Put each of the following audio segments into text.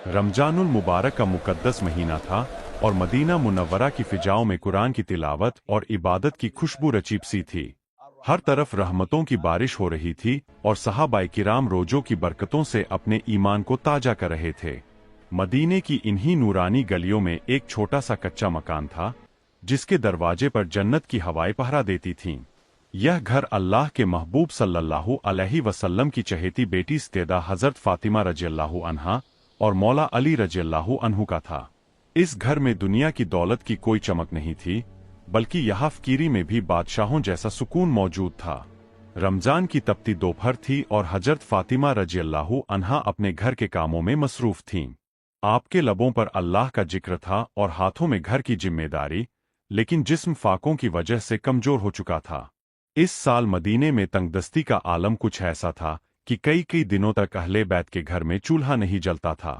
रमजानुल मुबारक का मुकद्दस महीना था और मदीना मुनव्वरा की फिजाओं में कुरान की तिलावत और इबादत की खुशबू रचीब सी थी। हर तरफ रहमतों की बारिश हो रही थी और सहाबाए किराम रोजों की बरकतों से अपने ईमान को ताजा कर रहे थे। मदीने की इन्हीं नूरानी गलियों में एक छोटा सा कच्चा मकान था, जिसके दरवाजे पर जन्नत की हवाएं पहरा देती थीं। यह घर अल्लाह के महबूब सल्लल्लाहु अलैहि वसल्लम की चहेती बेटी सैयदा हजरत फातिमा रज़ियल्लाहु अन्हा और मौला अली रज़ियल्लाहु अन्हु का था। इस घर में दुनिया की दौलत की कोई चमक नहीं थी, बल्कि यहाँ फकीरी में भी बादशाहों जैसा सुकून मौजूद था। रमजान की तपती दोपहर थी और हजरत फातिमा रज़ियल्लाहु अन्हा अपने घर के कामों में मसरूफ थीं। आपके लबों पर अल्लाह का जिक्र था और हाथों में घर की जिम्मेदारी, लेकिन जिस्म फाकों की वजह से कमजोर हो चुका था। इस साल मदीने में तंगदस्ती का आलम कुछ ऐसा था कि कई कई दिनों तक अहले बैत के घर में चूल्हा नहीं जलता था।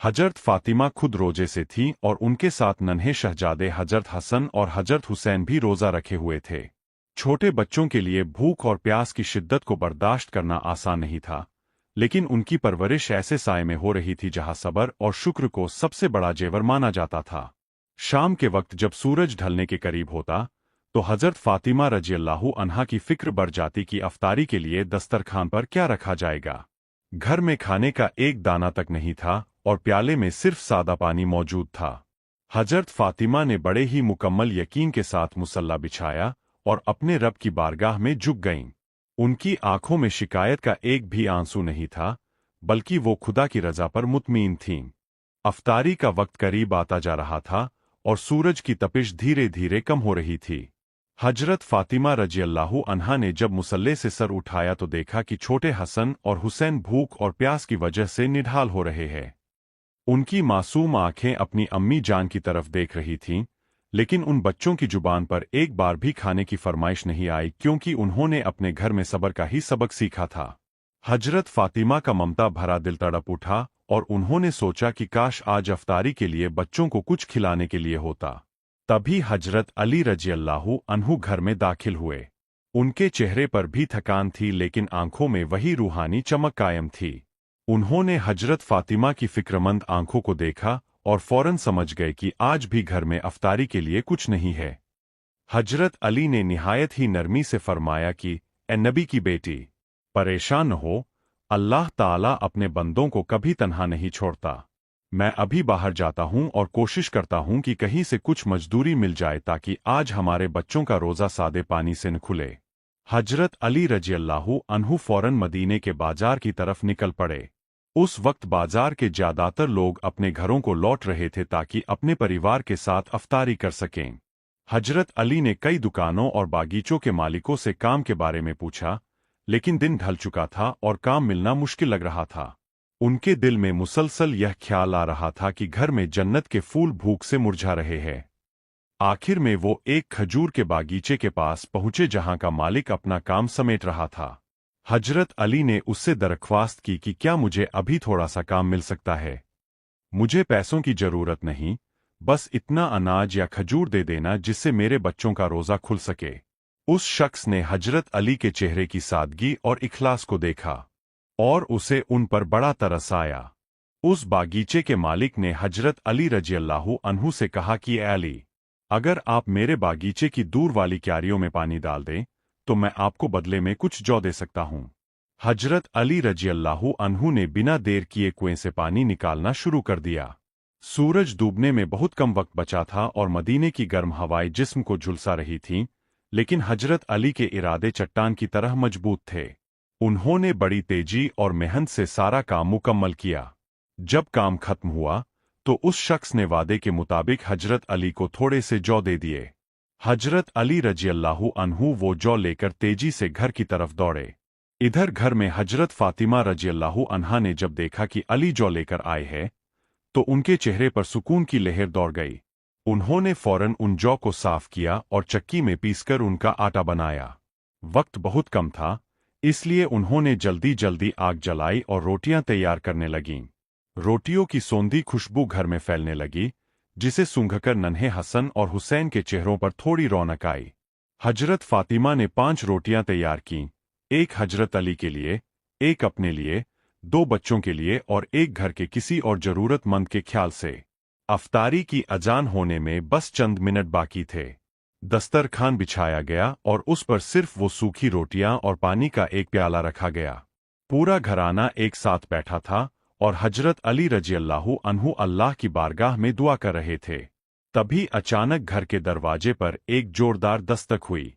हजरत फातिमा खुद रोजे से थीं और उनके साथ नन्हे शहजादे हजरत हसन और हजरत हुसैन भी रोजा रखे हुए थे। छोटे बच्चों के लिए भूख और प्यास की शिद्दत को बर्दाश्त करना आसान नहीं था, लेकिन उनकी परवरिश ऐसे साए में हो रही थी जहां सब्र और शुक्र को सबसे बड़ा जेवर माना जाता था। शाम के वक्त जब सूरज ढलने के करीब होता, तो हजरत फातिमा रज़ियल्लाहु अन्हा की फिक्र बढ़ जाती कि अफ्तारी के लिए दस्तरखान पर क्या रखा जाएगा। घर में खाने का एक दाना तक नहीं था और प्याले में सिर्फ सादा पानी मौजूद था। हजरत फातिमा ने बड़े ही मुकम्मल यकीन के साथ मुसल्ला बिछाया और अपने रब की बारगाह में झुक गईं। उनकी आंखों में शिकायत का एक भी आंसू नहीं था, बल्कि वो खुदा की रजा पर मुतमीन थीं। अफ्तारी का वक्त करीब आता जा रहा था और सूरज की तपिश धीरे धीरे कम हो रही थी। हजरत फातिमा रज़ियल्लाहु अन्हा ने जब मुसल्ले से सर उठाया तो देखा कि छोटे हसन और हुसैन भूख और प्यास की वजह से निढाल हो रहे हैं। उनकी मासूम आंखें अपनी अम्मी जान की तरफ देख रही थीं, लेकिन उन बच्चों की जुबान पर एक बार भी खाने की फरमाइश नहीं आई, क्योंकि उन्होंने अपने घर में सब्र का ही सबक सीखा था। हजरत फातिमा का ममता भरा दिल तड़प उठा और उन्होंने सोचा कि काश आज अफ्तारी के लिए बच्चों को कुछ खिलाने के लिए होता। तभी हजरत अली रज़ियल्लाहु अन्हु घर में दाखिल हुए। उनके चेहरे पर भी थकान थी, लेकिन आंखों में वही रूहानी चमक कायम थी। उन्होंने हजरत फातिमा की फिक्रमंद आंखों को देखा और फौरन समझ गए कि आज भी घर में अफ्तारी के लिए कुछ नहीं है। हजरत अली ने निहायत ही नरमी से फरमाया कि ए नबी की बेटी, परेशान न हो, अल्लाह ताला अपने बंदों को कभी तन्हा नहीं छोड़ता। मैं अभी बाहर जाता हूं और कोशिश करता हूं कि कहीं से कुछ मजदूरी मिल जाए ताकि आज हमारे बच्चों का रोजा सादे पानी से न खुले। हजरत अली रज़ियल्लाहु अन्हु फौरन मदीने के बाजार की तरफ निकल पड़े। उस वक्त बाजार के ज्यादातर लोग अपने घरों को लौट रहे थे ताकि अपने परिवार के साथ अफ्तारी कर सकें। हजरत अली ने कई दुकानों और बागीचों के मालिकों से काम के बारे में पूछा, लेकिन दिन ढल चुका था और काम मिलना मुश्किल लग रहा था। उनके दिल में मुसलसल यह ख्याल आ रहा था कि घर में जन्नत के फूल भूख से मुरझा रहे हैं। आखिर में वो एक खजूर के बागीचे के पास पहुंचे जहां का मालिक अपना काम समेट रहा था। हजरत अली ने उससे दरख्वास्त की कि क्या मुझे अभी थोड़ा सा काम मिल सकता है। मुझे पैसों की जरूरत नहीं, बस इतना अनाज या खजूर दे देना जिससे मेरे बच्चों का रोजा खुल सके। उस शख्स ने हजरत अली के चेहरे की सादगी और इखलास को देखा और उसे उन पर बड़ा तरस आया। उस बागीचे के मालिक ने हजरत अली रज़ियल्लाहु अन्हु से कहा कि ए अली, अगर आप मेरे बागीचे की दूर वाली क्यारियों में पानी डाल दें, तो मैं आपको बदले में कुछ जौ दे सकता हूं। हजरत अली रज़ियल्लाहु अन्हु ने बिना देर किए कुएं से पानी निकालना शुरू कर दिया। सूरज डूबने में बहुत कम वक्त बचा था और मदीने की गर्म हवाएं जिस्म को झुलसा रही थीं, लेकिन हजरत अली के इरादे चट्टान की तरह मजबूत थे। उन्होंने बड़ी तेजी और मेहनत से सारा काम मुकम्मल किया। जब काम खत्म हुआ, तो उस शख्स ने वादे के मुताबिक हजरत अली को थोड़े से जौ दे दिए। हजरत अली रज़ियल्लाहु अन्हु वो जौ लेकर तेजी से घर की तरफ दौड़े। इधर घर में हजरत फातिमा रज़ियल्लाहु अन्हा ने जब देखा कि अली जौ लेकर आए हैं, तो उनके चेहरे पर सुकून की लहर दौड़ गई। उन्होंने फौरन उन जौ को साफ किया और चक्की में पीसकर उनका आटा बनाया। वक्त बहुत कम था, इसलिए उन्होंने जल्दी जल्दी आग जलाई और रोटियां तैयार करने लगीं। रोटियों की सौंधी खुशबू घर में फैलने लगी, जिसे सूंघकर नन्हे हसन और हुसैन के चेहरों पर थोड़ी रौनक आई। हजरत फातिमा ने 5 रोटियां तैयार कीं, एक हजरत अली के लिए, एक अपने लिए, 2 बच्चों के लिए और एक घर के किसी और जरूरतमंद के ख्याल से। अफ्तारी की अजान होने में बस चंद मिनट बाकी थे। दस्तरखान बिछाया गया और उस पर सिर्फ वो सूखी रोटियां और पानी का एक प्याला रखा गया। पूरा घराना एक साथ बैठा था और हजरत अली रज़ियल्लाहु अन्हु अल्लाह की बारगाह में दुआ कर रहे थे। तभी अचानक घर के दरवाजे पर एक जोरदार दस्तक हुई।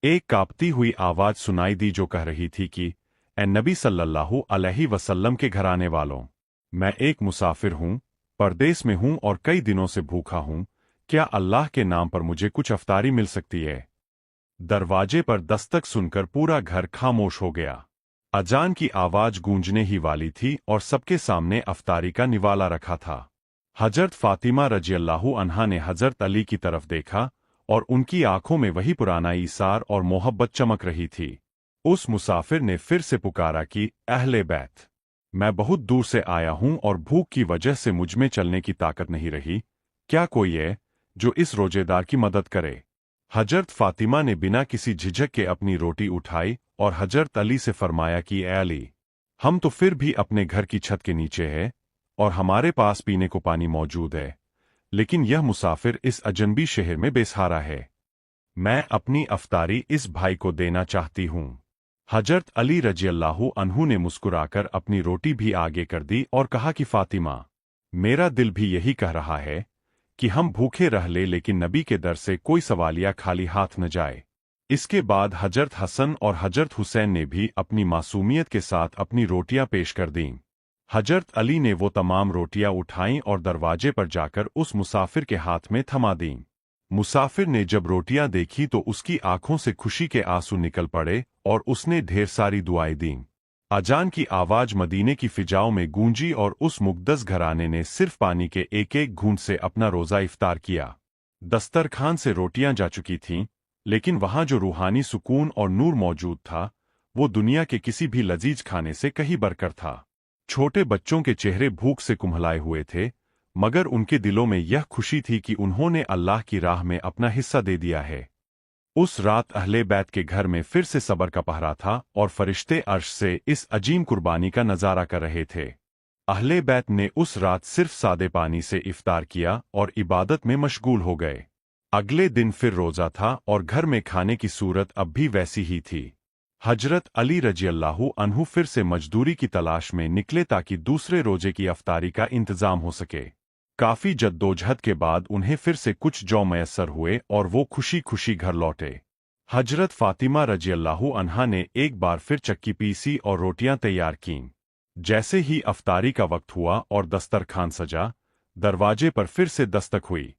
एक कांपती हुई आवाज सुनाई दी जो कह रही थी कि ए नबी सल्लल्लाहु अलैहि वसल्लम के घराने वालों, मैं एक मुसाफिर हूँ, परदेस में हूँ और कई दिनों से भूखा हूँ। क्या अल्लाह के नाम पर मुझे कुछ अफ्तारी मिल सकती है? दरवाजे पर दस्तक सुनकर पूरा घर खामोश हो गया। अजान की आवाज गूंजने ही वाली थी और सबके सामने अफ्तारी का निवाला रखा था। हजरत फातिमा रज़ियल्लाहु अन्हा ने हजरत अली की तरफ देखा और उनकी आंखों में वही पुराना ईसार और मोहब्बत चमक रही थी। उस मुसाफिर ने फिर से पुकारा कि अहले बैत, मैं बहुत दूर से आया हूं और भूख की वजह से मुझमें चलने की ताकत नहीं रही। क्या कोई है जो इस रोजेदार की मदद करे? हजरत फातिमा ने बिना किसी झिझक के अपनी रोटी उठाई और हजरत अली से फरमाया कि ए अली, हम तो फिर भी अपने घर की छत के नीचे हैं और हमारे पास पीने को पानी मौजूद है, लेकिन यह मुसाफिर इस अजनबी शहर में बेसहारा है। मैं अपनी अफ्तारी इस भाई को देना चाहती हूँ। हजरत अली रज़ियल्लाहु अन्हु ने मुस्कुराकर अपनी रोटी भी आगे कर दी और कहा कि फातिमा, मेरा दिल भी यही कह रहा है कि हम भूखे रह ले लेकिन नबी के दर से कोई सवालिया खाली हाथ न जाए। इसके बाद हजरत हसन और हजरत हुसैन ने भी अपनी मासूमियत के साथ अपनी रोटियां पेश कर दीं। हजरत अली ने वो तमाम रोटियां उठाईं और दरवाजे पर जाकर उस मुसाफिर के हाथ में थमा दीं। मुसाफिर ने जब रोटियां देखी तो उसकी आंखों से खुशी के आंसू निकल पड़े और उसने ढेर सारी दुआएं दीं। अजान की आवाज मदीने की फिजाओं में गूंजी और उस मुक़द्दस घराने ने सिर्फ पानी के एक एक घूंट से अपना रोज़ा इफ्तार किया। दस्तरखान से रोटियां जा चुकी थीं, लेकिन वहां जो रूहानी सुकून और नूर मौजूद था, वो दुनिया के किसी भी लजीज खाने से कहीं बढ़कर था। छोटे बच्चों के चेहरे भूख से कुम्हलाए हुए थे, मगर उनके दिलों में यह खुशी थी कि उन्होंने अल्लाह की राह में अपना हिस्सा दे दिया है। उस रात अहले बैत के घर में फिर से सबर का पहरा था और फरिश्ते अर्श से इस अजीम कुर्बानी का नजारा कर रहे थे। अहले बैत ने उस रात सिर्फ सादे पानी से इफ्तार किया और इबादत में मशगूल हो गए। अगले दिन फिर रोजा था और घर में खाने की सूरत अब भी वैसी ही थी। हजरत अली रज़ियल्लाहु अन्हु फिर से मजदूरी की तलाश में निकले ताकि दूसरे रोजे की अफ्तारी का इंतजाम हो सके। काफी जद्दोजहद के बाद उन्हें फिर से कुछ जौ मयस्सर हुए और वो खुशी खुशी घर लौटे। हजरत फातिमा रज़ियल्लाहु अन्हा ने एक बार फिर चक्की पीसी और रोटियां तैयार कीं। जैसे ही अफ्तारी का वक्त हुआ और दस्तरखान सजा, दरवाजे पर फिर से दस्तक हुई।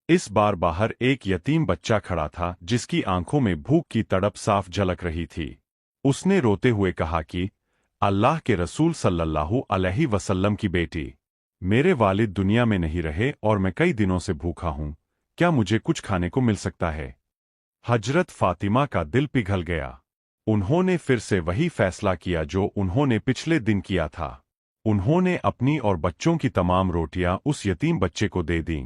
इस बार बाहर एक यतीम बच्चा खड़ा था जिसकी आंखों में भूख की तड़प साफ झलक रही थी। उसने रोते हुए कहा कि अल्लाह के रसूल सल्लल्लाहु अलैहि वसल्लम की बेटी, मेरे वालिद दुनिया में नहीं रहे और मैं कई दिनों से भूखा हूं, क्या मुझे कुछ खाने को मिल सकता है? हजरत फातिमा का दिल पिघल गया। उन्होंने फिर से वही फैसला किया जो उन्होंने पिछले दिन किया था। उन्होंने अपनी और बच्चों की तमाम रोटियां उस यतीम बच्चे को दे दीं।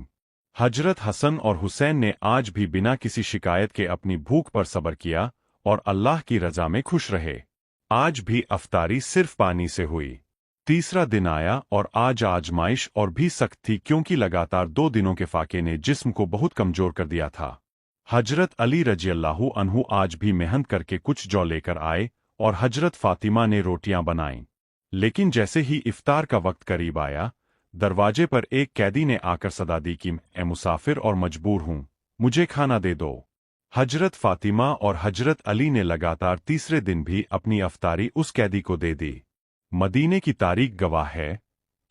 हजरत हसन और हुसैन ने आज भी बिना किसी शिकायत के अपनी भूख पर सब्र किया और अल्लाह की रजा में खुश रहे। आज भी अफ्तारी सिर्फ पानी से हुई। तीसरा दिन आया और आज आजमाइश और भी सख्त थी क्योंकि लगातार 2 दिनों के फाके ने जिस्म को बहुत कमजोर कर दिया था। हजरत अली रज़ियल्लाहु अन्हु आज भी मेहनत करके कुछ जौ लेकर आए और हजरत फातिमा ने रोटियां बनाईं। लेकिन जैसे ही इफ्तार का वक्त करीब आया, दरवाजे पर एक कैदी ने आकर सदा दी कि मैं मुसाफिर और मजबूर हूं, मुझे खाना दे दो। हजरत फातिमा और हजरत अली ने लगातार तीसरे दिन भी अपनी अफ्तारी उस कैदी को दे दी। मदीने की तारीख गवाह है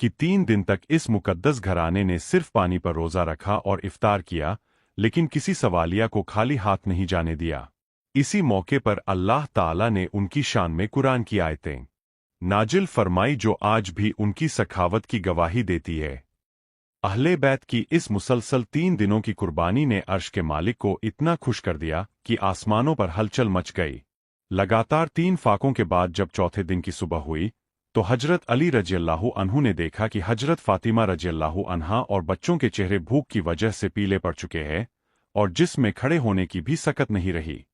कि 3 दिन तक इस मुकद्दस घराने ने सिर्फ पानी पर रोजा रखा और इफ्तार किया, लेकिन किसी सवालिया को खाली हाथ नहीं जाने दिया। इसी मौके पर अल्लाह ताला ने उनकी शान में कुरान की आयतें नाजिल फरमाई जो आज भी उनकी सखावत की गवाही देती है। अहले बैत की इस मुसलसल 3 दिनों की कुर्बानी ने अर्श के मालिक को इतना खुश कर दिया कि आसमानों पर हलचल मच गई। लगातार 3 फाकों के बाद जब चौथे दिन की सुबह हुई, तो हजरत अली रज़ियल्लाहु अन्हु ने देखा कि हजरत फातिमा रज़ियल्लाहु अन्हा और बच्चों के चेहरे भूख की वजह से पीले पड़ चुके हैं और जिस्म में खड़े होने की भी सकत नहीं रही।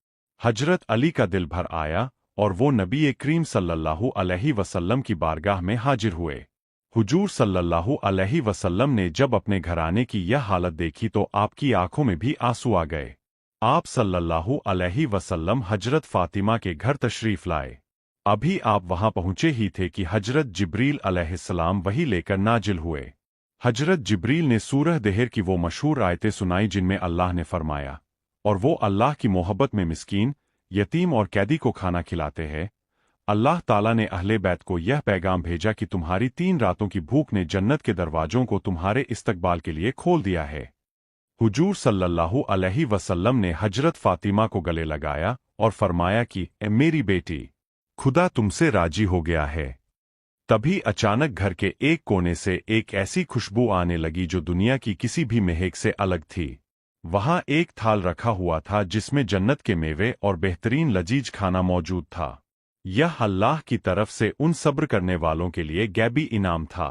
हजरत अली का दिल भर आया और वो नबी करीम सल्लल्लाहु अलैहि वसल्लम की बारगाह में हाजिर हुए। हुजूर सल्लल्लाहु अलैहि वसल्लम ने जब अपने घराने की यह हालत देखी तो आपकी आंखों में भी आंसू आ गए। आप सल्लल्लाहु अलैहि वसल्लम हजरत फातिमा के घर तशरीफ लाए। अभी आप वहां पहुंचे ही थे कि हजरत जिब्रील अलैहिस्सलाम वही लेकर नाजिल हुए। हजरत जिब्रील ने सूरह देहर की वो मशहूर आयतें सुनाई जिनमें अल्लाह ने फरमाया, और वो अल्लाह की मोहब्बत में मिस्कीन, यतीम और कैदी को खाना खिलाते हैं। अल्लाह ताला ने अहले बैत को यह पैगाम भेजा कि तुम्हारी 3 रातों की भूख ने जन्नत के दरवाजों को तुम्हारे इस्तकबाल के लिए खोल दिया है। हुजूर सल्लल्लाहु अलैहि वसल्लम ने हजरत फातिमा को गले लगाया और फरमाया कि ए मेरी बेटी, खुदा तुमसे राजी हो गया है। तभी अचानक घर के एक कोने से एक ऐसी खुशबू आने लगी जो दुनिया की किसी भी महक से अलग थी। वहां एक थाल रखा हुआ था जिसमें जन्नत के मेवे और बेहतरीन लजीज खाना मौजूद था। यह अल्लाह की तरफ से उन सब्र करने वालों के लिए गैबी इनाम था।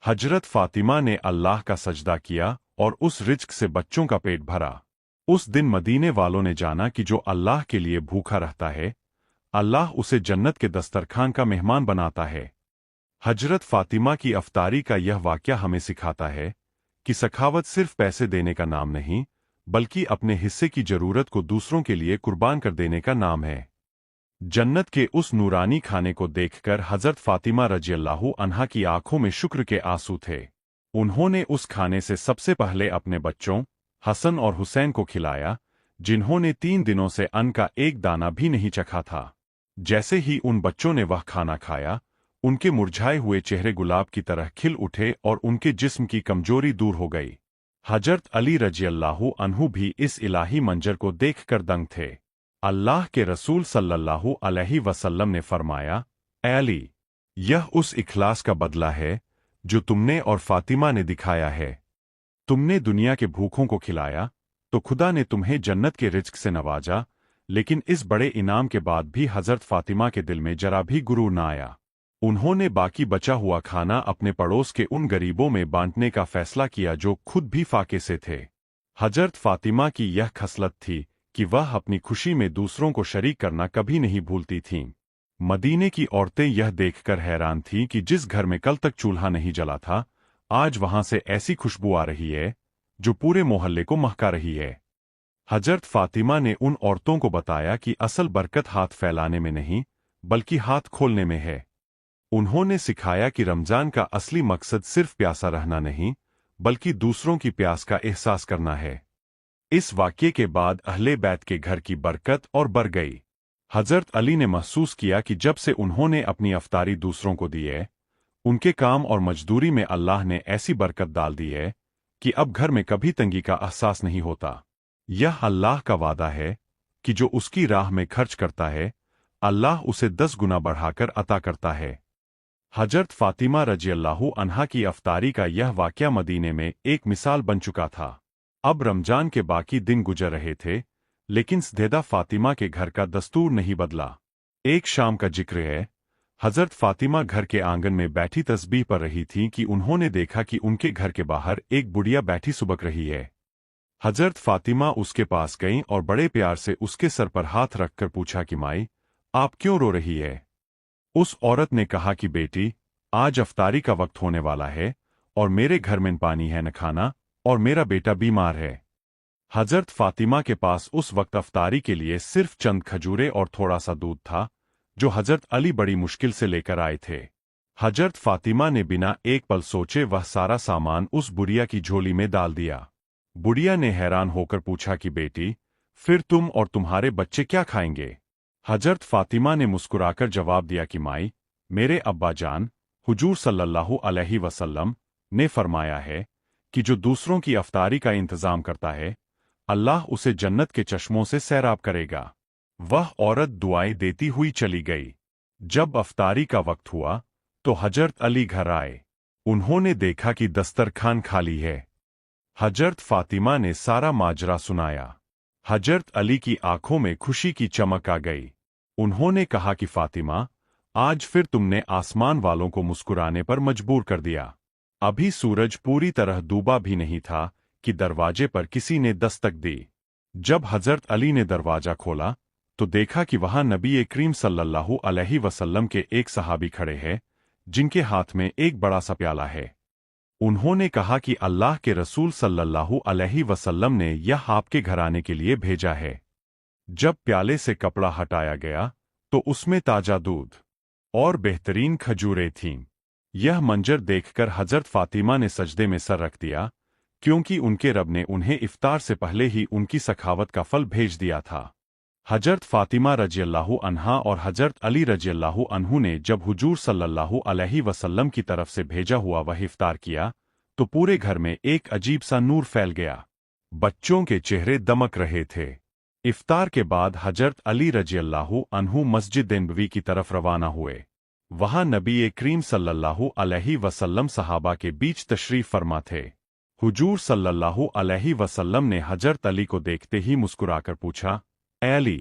हजरत फातिमा ने अल्लाह का सजदा किया और उस रिज्क से बच्चों का पेट भरा। उस दिन मदीने वालों ने जाना कि जो अल्लाह के लिए भूखा रहता है, अल्लाह उसे जन्नत के दस्तरखान का मेहमान बनाता है। हजरत फातिमा की अफ्तारी का यह वाक़या हमें सिखाता है कि सखावत सिर्फ पैसे देने का नाम नहीं, बल्कि अपने हिस्से की जरूरत को दूसरों के लिए कुर्बान कर देने का नाम है। जन्नत के उस नूरानी खाने को देखकर हजरत फातिमा रज़ियल्लाहु अन्हा की आंखों में शुक्र के आंसू थे। उन्होंने उस खाने से सबसे पहले अपने बच्चों हसन और हुसैन को खिलाया, जिन्होंने 3 दिनों से अन्न का एक दाना भी नहीं चखा था। जैसे ही उन बच्चों ने वह खाना खाया, उनके मुरझाए हुए चेहरे गुलाब की तरह खिल उठे और उनके जिस्म की कमजोरी दूर हो गई। हजरत अली रज़ियल्लाहु अन्हु भी इस इलाही मंजर को देखकर दंग थे। अल्लाह के रसूल सल्लल्लाहु अलैहि वसल्लम ने फरमाया, ऐ अली, यह उस इखलास का बदला है जो तुमने और फातिमा ने दिखाया है। तुमने दुनिया के भूखों को खिलाया तो खुदा ने तुम्हें जन्नत के रिज्क से नवाजा, लेकिन इस बड़े इनाम के बाद भी हजरत फातिमा के दिल में जरा भी गुरूर न आया। उन्होंने बाकी बचा हुआ खाना अपने पड़ोस के उन गरीबों में बांटने का फैसला किया जो खुद भी फाके से थे। हजरत फातिमा की यह खसलत थी कि वह अपनी खुशी में दूसरों को शरीक करना कभी नहीं भूलती थीं। मदीने की औरतें यह देखकर हैरान थीं कि जिस घर में कल तक चूल्हा नहीं जला था, आज वहां से ऐसी खुशबू आ रही है जो पूरे मोहल्ले को महका रही है। हजरत फातिमा ने उन औरतों को बताया कि असल बरकत हाथ फैलाने में नहीं, बल्कि हाथ खोलने में है। उन्होंने सिखाया कि रमजान का असली मकसद सिर्फ प्यासा रहना नहीं, बल्कि दूसरों की प्यास का एहसास करना है। इस वाक़ये के बाद अहले बैत के घर की बरकत और बढ़ गई। हजरत अली ने महसूस किया कि जब से उन्होंने अपनी अफ्तारी दूसरों को दी है, उनके काम और मजदूरी में अल्लाह ने ऐसी बरकत डाल दी है कि अब घर में कभी तंगी का एहसास नहीं होता। यह अल्लाह का वादा है कि जो उसकी राह में खर्च करता है, अल्लाह उसे 10 गुना बढ़ाकर अता करता है। हजरत फातिमा रज़ियल्लाहु अन्हा की अफ्तारी का यह वाक़या मदीने में एक मिसाल बन चुका था। अब रमजान के बाकी दिन गुजर रहे थे, लेकिन सैयदा फातिमा के घर का दस्तूर नहीं बदला। एक शाम का जिक्र है, हजरत फातिमा घर के आंगन में बैठी तस्बीह पढ़ रही थीं कि उन्होंने देखा कि उनके घर के बाहर एक बुढ़िया बैठी सुबक रही है। हजरत फातिमा उसके पास गईं और बड़े प्यार से उसके सर पर हाथ रखकर पूछा कि माई, आप क्यों रो रही है? उस औरत ने कहा कि बेटी, आज अफ्तारी का वक्त होने वाला है और मेरे घर में पानी है न खाना, और मेरा बेटा बीमार है। हजरत फातिमा के पास उस वक्त अफ्तारी के लिए सिर्फ चंद खजूरें और थोड़ा सा दूध था, जो हजरत अली बड़ी मुश्किल से लेकर आए थे। हजरत फातिमा ने बिना एक पल सोचे वह सारा सामान उस बुढ़िया की झोली में डाल दिया। बुढ़िया ने हैरान होकर पूछा कि बेटी, फिर तुम और तुम्हारे बच्चे क्या खाएंगे? हजरत फातिमा ने मुस्कुराकर जवाब दिया कि माई, मेरे अब्बा जान हुजूर सल्लल्लाहु अलैहि वसल्लम ने फरमाया है कि जो दूसरों की अफ्तारी का इंतजाम करता है, अल्लाह उसे जन्नत के चश्मों से सैराब करेगा। वह औरत दुआएं देती हुई चली गई। जब अफ्तारी का वक्त हुआ तो हजरत अली घर आए। उन्होंने देखा कि दस्तरखान खाली है। हजरत फातिमा ने सारा माजरा सुनाया। हजरत अली की आंखों में खुशी की चमक आ गई। उन्होंने कहा कि फातिमा, आज फिर तुमने आसमान वालों को मुस्कुराने पर मजबूर कर दिया। अभी सूरज पूरी तरह डूबा भी नहीं था कि दरवाजे पर किसी ने दस्तक दी। जब हजरत अली ने दरवाजा खोला तो देखा कि वहां नबी करीम सल्लल्लाहु अलैहि वसल्लम के एक सहाबी खड़े हैं, जिनके हाथ में एक बड़ा सा प्याला है। उन्होंने कहा कि अल्लाह के रसूल सल्लल्लाहु अलैहि वसल्लम ने यह आपके घराने के लिए भेजा है। जब प्याले से कपड़ा हटाया गया तो उसमें ताजा दूध और बेहतरीन खजूरें थीं। यह मंजर देखकर हजरत फातिमा ने सजदे में सर रख दिया, क्योंकि उनके रब ने उन्हें इफ्तार से पहले ही उनकी सखावत का फल भेज दिया था। हजरत फातिमा रज़ियल्लाहु अन्हा और हजरत अली रज़ियल्लाहु अन्हु ने जब हुजूर सल्लल्लाहु अलैहि वसल्लम की तरफ से भेजा हुआ वह इफ्तार किया तो पूरे घर में एक अजीब सा नूर फैल गया। बच्चों के चेहरे दमक रहे थे। इफ्तार के बाद हजरत अली रज़ियल्लाहु अन्हु मस्जिद नबवी की तरफ रवाना हुए। वहां नबी करीम सल्लल्लाहु अलैहि वसल्लम सहाबा के बीच तशरीफ फरमा थे। हुजूर सल्लल्लाहु अलैहि वसल्लम ने हजरत अली को देखते ही मुस्कुराकर पूछा, ए अली,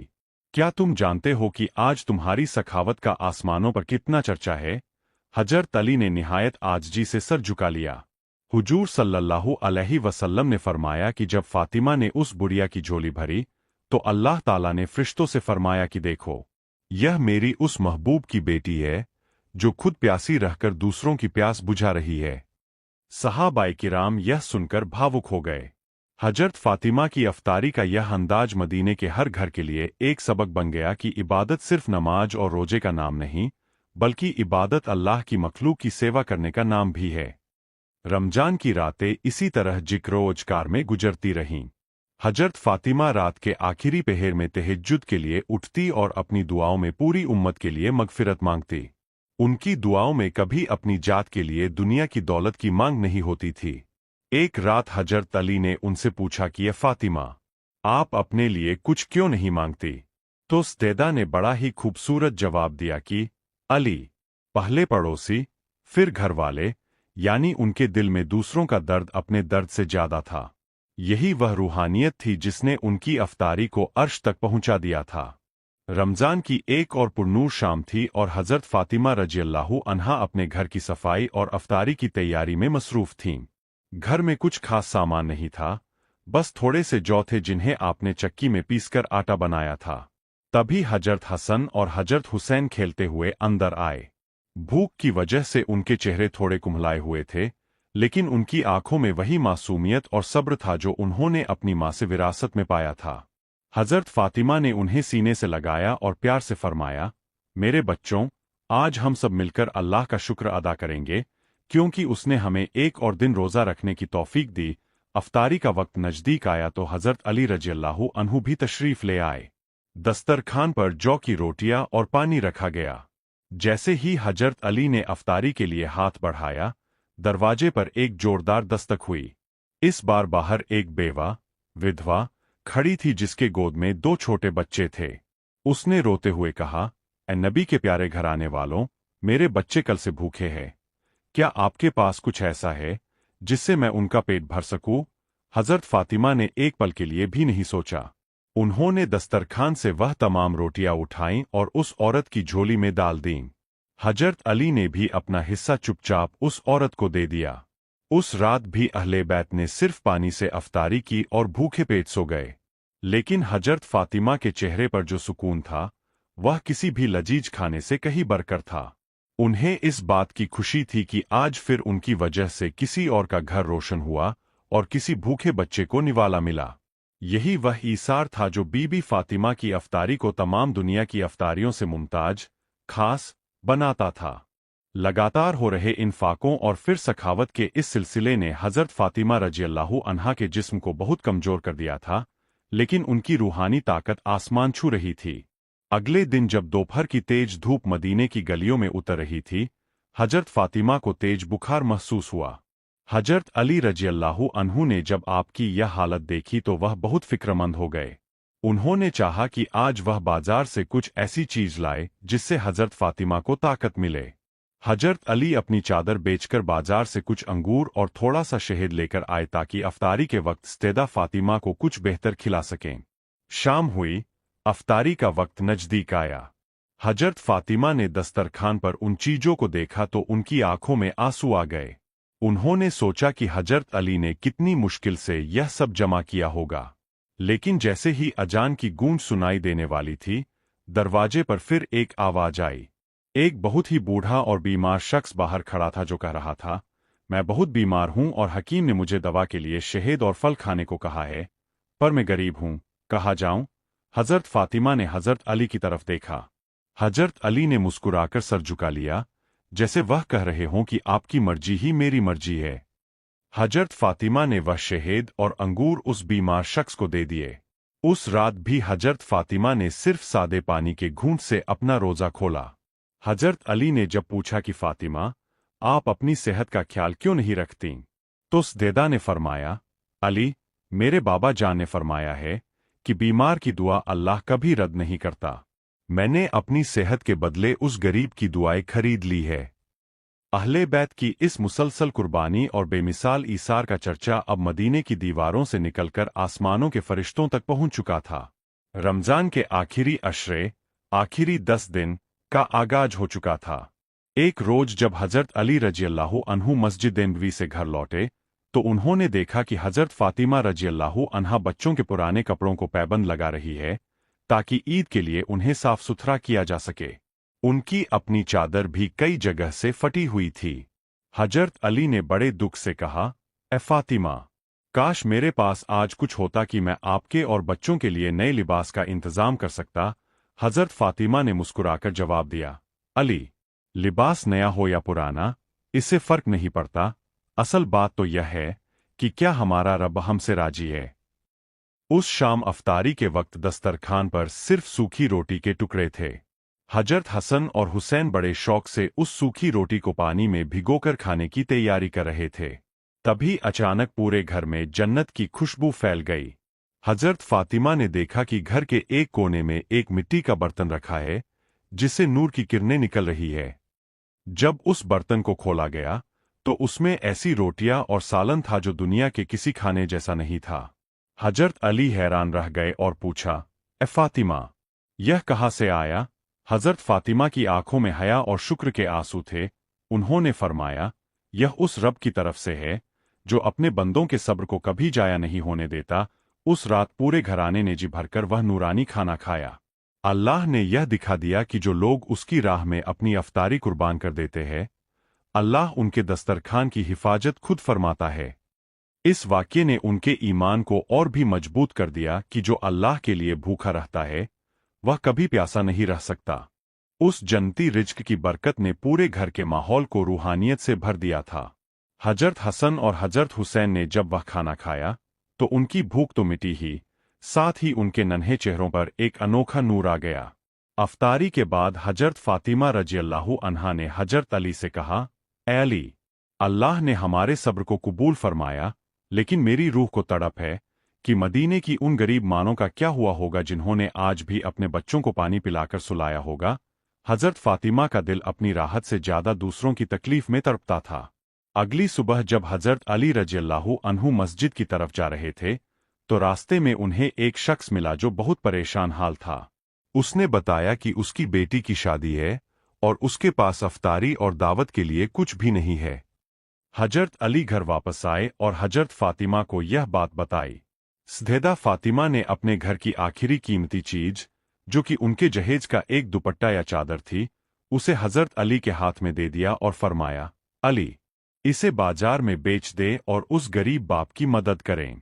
क्या तुम जानते हो कि आज तुम्हारी सखावत का आसमानों पर कितना चर्चा है? हजरत अली ने निहायत आजजी से सर झुका लिया। हुजूर सल्लल्लाहु अलैहि वसल्लम ने फरमाया कि जब फातिमा ने उस बुढ़िया की झोली भरी तो अल्लाह ताला ने फरिश्तों से फरमाया कि देखो, यह मेरी उस महबूब की बेटी है जो खुद प्यासी रहकर दूसरों की प्यास बुझा रही है। सहाबाए किराम यह सुनकर भावुक हो गए। हजरत फातिमा की अफ्तारी का यह अंदाज मदीने के हर घर के लिए एक सबक बन गया कि इबादत सिर्फ नमाज और रोजे का नाम नहीं, बल्कि इबादत अल्लाह की मखलूक की सेवा करने का नाम भी है। रमजान की रातें इसी तरह जिक्र-ओ-अज़कार में गुजरती रहीं। हजरत फातिमा रात के आखिरी पहर में तहज्जुद के लिए उठती और अपनी दुआओं में पूरी उम्मत के लिए मगफिरत मांगती। उनकी दुआओं में कभी अपनी जात के लिए दुनिया की दौलत की मांग नहीं होती थी। एक रात हजरत अली ने उनसे पूछा कि ये फातिमा, आप अपने लिए कुछ क्यों नहीं मांगती? तो सैयदा ने बड़ा ही खूबसूरत जवाब दिया कि अली, पहले पड़ोसी, फिर घर वाले, यानी उनके दिल में दूसरों का दर्द अपने दर्द से ज्यादा था। यही वह रूहानियत थी जिसने उनकी अफ्तारी को अर्श तक पहुंचा दिया था। रमजान की एक और पुरनूर शाम थी और हजरत फातिमा रज़ियल्लाहु अन्हा अपने घर की सफाई और अफ्तारी की तैयारी में मसरूफ थीं। घर में कुछ खास सामान नहीं था, बस थोड़े से जौ थे जिन्हें आपने चक्की में पीसकर आटा बनाया था। तभी हजरत हसन और हजरत हुसैन खेलते हुए अंदर आए। भूख की वजह से उनके चेहरे थोड़े कुम्हलाए हुए थे, लेकिन उनकी आंखों में वही मासूमियत और सब्र था जो उन्होंने अपनी मां से विरासत में पाया था। हजरत फातिमा ने उन्हें सीने से लगाया और प्यार से फरमाया, मेरे बच्चों, आज हम सब मिलकर अल्लाह का शुक्र अदा करेंगे, क्योंकि उसने हमें एक और दिन रोजा रखने की तौफीक दी। अफ्तारी का वक्त नजदीक आया तो हजरत अली रज़ियल्लाहु अन्हु भी तशरीफ ले आए। दस्तरखान पर जौ की रोटियां और पानी रखा गया। जैसे ही हजरत अली ने अफ्तारी के लिए हाथ बढ़ाया, दरवाजे पर एक जोरदार दस्तक हुई। इस बार बाहर एक बेवा, विधवा, खड़ी थी जिसके गोद में 2 छोटे बच्चे थे। उसने रोते हुए कहा, ए नबी के प्यारे घराने वालों, मेरे बच्चे कल से भूखे हैं। क्या आपके पास कुछ ऐसा है जिससे मैं उनका पेट भर सकूं? हजरत फातिमा ने एक पल के लिए भी नहीं सोचा। उन्होंने दस्तरखान से वह तमाम रोटियां उठाईं और उस औरत की झोली में डाल दीं। हजरत अली ने भी अपना हिस्सा चुपचाप उस औरत को दे दिया। उस रात भी अहले बैत ने सिर्फ पानी से अफ्तारी की और भूखे पेट सो गए। लेकिन हजरत फातिमा के चेहरे पर जो सुकून था, वह किसी भी लजीज खाने से कहीं बढ़कर था। उन्हें इस बात की खुशी थी कि आज फिर उनकी वजह से किसी और का घर रोशन हुआ और किसी भूखे बच्चे को निवाला मिला। यही वह ईसार था जो बीबी फातिमा की अफ्तारी को तमाम दुनिया की अफ्तारियों से मुमताज, खास बनाता था। लगातार हो रहे इन्फाकों और फिर सखावत के इस सिलसिले ने हजरत फातिमा रज़ियल्लाहु अन्हा के जिस्म को बहुत कमजोर कर दिया था, लेकिन उनकी रूहानी ताकत आसमान छू रही थी। अगले दिन जब दोपहर की तेज धूप मदीने की गलियों में उतर रही थी, हजरत फातिमा को तेज बुखार महसूस हुआ। हजरत अली रज़ियल्लाहु अन्हु ने जब आपकी यह हालत देखी तो वह बहुत फिक्रमंद हो गए। उन्होंने चाहा कि आज वह बाजार से कुछ ऐसी चीज लाए जिससे हजरत फातिमा को ताकत मिले। हजरत अली अपनी चादर बेचकर बाजार से कुछ अंगूर और थोड़ा सा शहद लेकर आए ताकि अफ्तारी के वक्त सैयदा फातिमा को कुछ बेहतर खिला सकें। शाम हुई, अफ्तारी का वक्त नजदीक आया। हजरत फातिमा ने दस्तरखान पर उन चीजों को देखा तो उनकी आंखों में आंसू आ गए। उन्होंने सोचा कि हजरत अली ने कितनी मुश्किल से यह सब जमा किया होगा। लेकिन जैसे ही अजान की गूंज सुनाई देने वाली थी, दरवाजे पर फिर एक आवाज आई। एक बहुत ही बूढ़ा और बीमार शख्स बाहर खड़ा था जो कह रहा था, मैं बहुत बीमार हूं और हकीम ने मुझे दवा के लिए शहद और फल खाने को कहा है, पर मैं गरीब हूं, कहाँ जाऊं? हजरत फातिमा ने हजरत अली की तरफ देखा। हजरत अली ने मुस्कुराकर सर झुका लिया, जैसे वह कह रहे हों कि आपकी मर्जी ही मेरी मर्जी है। हजरत फातिमा ने वह शहद और अंगूर उस बीमार शख्स को दे दिए। उस रात भी हजरत फातिमा ने सिर्फ सादे पानी के घूंट से अपना रोजा खोला। हजरत अली ने जब पूछा कि फातिमा, आप अपनी सेहत का ख्याल क्यों नहीं रखती, तो सदेदा ने फरमाया, अली, मेरे बाबा जान ने फरमाया है कि बीमार की दुआ अल्लाह कभी रद्द नहीं करता। मैंने अपनी सेहत के बदले उस गरीब की दुआएं खरीद ली है। अहले बैत की इस मुसलसल कुर्बानी और बेमिसाल ईसार का चर्चा अब मदीने की दीवारों से निकलकर आसमानों के फरिश्तों तक पहुंच चुका था। रमजान के आखिरी अशरे, आखिरी 10 दिन का आगाज हो चुका था। एक रोज जब हजरत अली रजियल्लाहु अन्हु मस्जिद नबवी से घर लौटे, तो उन्होंने देखा कि हजरत फातिमा रजियल्लाहु अन्हा बच्चों के पुराने कपड़ों को पैबंद लगा रही है, ताकि ईद के लिए उन्हें साफ सुथरा किया जा सके। उनकी अपनी चादर भी कई जगह से फटी हुई थी। हजरत अली ने बड़े दुख से कहा, ए फातिमा, काश मेरे पास आज कुछ होता कि मैं आपके और बच्चों के लिए नए लिबास का इंतजाम कर सकता। हजरत फातिमा ने मुस्कुराकर जवाब दिया, अली, लिबास नया हो या पुराना, इससे फर्क नहीं पड़ता। असल बात तो यह है कि क्या हमारा रब हमसे राजी है। उस शाम अफ्तारी के वक्त दस्तरखान पर सिर्फ सूखी रोटी के टुकड़े थे। हजरत हसन और हुसैन बड़े शौक से उस सूखी रोटी को पानी में भिगोकर खाने की तैयारी कर रहे थे। तभी अचानक पूरे घर में जन्नत की खुशबू फैल गई। हजरत फातिमा ने देखा कि घर के एक कोने में एक मिट्टी का बर्तन रखा है, जिससे नूर की किरणें निकल रही है। जब उस बर्तन को खोला गया, तो उसमें ऐसी रोटियां और सालन था जो दुनिया के किसी खाने जैसा नहीं था। हजरत अली हैरान रह गए और पूछा, ए फातिमा, यह कहाँ से आया? हजरत फातिमा की आंखों में हया और शुक्र के आंसू थे। उन्होंने फरमाया, यह उस रब की तरफ से है जो अपने बंदों के सब्र को कभी जाया नहीं होने देता। उस रात पूरे घराने ने जी भरकर वह नूरानी खाना खाया। अल्लाह ने यह दिखा दिया कि जो लोग उसकी राह में अपनी अफ्तारी कुर्बान कर देते हैं, अल्लाह उनके दस्तरखान की हिफाजत खुद फरमाता है। इस वाक्य ने उनके ईमान को और भी मजबूत कर दिया कि जो अल्लाह के लिए भूखा रहता है, वह कभी प्यासा नहीं रह सकता। उस जन्नती रिज्क की बरकत ने पूरे घर के माहौल को रूहानियत से भर दिया था। हजरत हसन और हजरत हुसैन ने जब वह खाना खाया, तो उनकी भूख तो मिटी ही, साथ ही उनके नन्हे चेहरों पर एक अनोखा नूर आ गया। अफ्तारी के बाद हजरत फातिमा रजियल्लाहु अन्हा ने हजरत अली से कहा, ए अली, अल्लाह ने हमारे सब्र को कबूल फरमाया, लेकिन मेरी रूह को तड़प है कि मदीने की उन गरीब मानों का क्या हुआ होगा जिन्होंने आज भी अपने बच्चों को पानी पिलाकर सुलाया होगा। हजरत फातिमा का दिल अपनी राहत से ज्यादा दूसरों की तकलीफ में तड़पता था। अगली सुबह जब हजरत अली रजियल्लाहु अन्हु मस्जिद की तरफ जा रहे थे, तो रास्ते में उन्हें एक शख्स मिला जो बहुत परेशान हाल था। उसने बताया कि उसकी बेटी की शादी है और उसके पास अफ्तारी और दावत के लिए कुछ भी नहीं है। हजरत अली घर वापस आए और हजरत फातिमा को यह बात बताई। सदेदा फातिमा ने अपने घर की आखिरी कीमती चीज, जो कि उनके जहेज का एक दुपट्टा या चादर थी, उसे हजरत अली के हाथ में दे दिया और फरमाया, अली, इसे बाजार में बेच दे और उस गरीब बाप की मदद करें।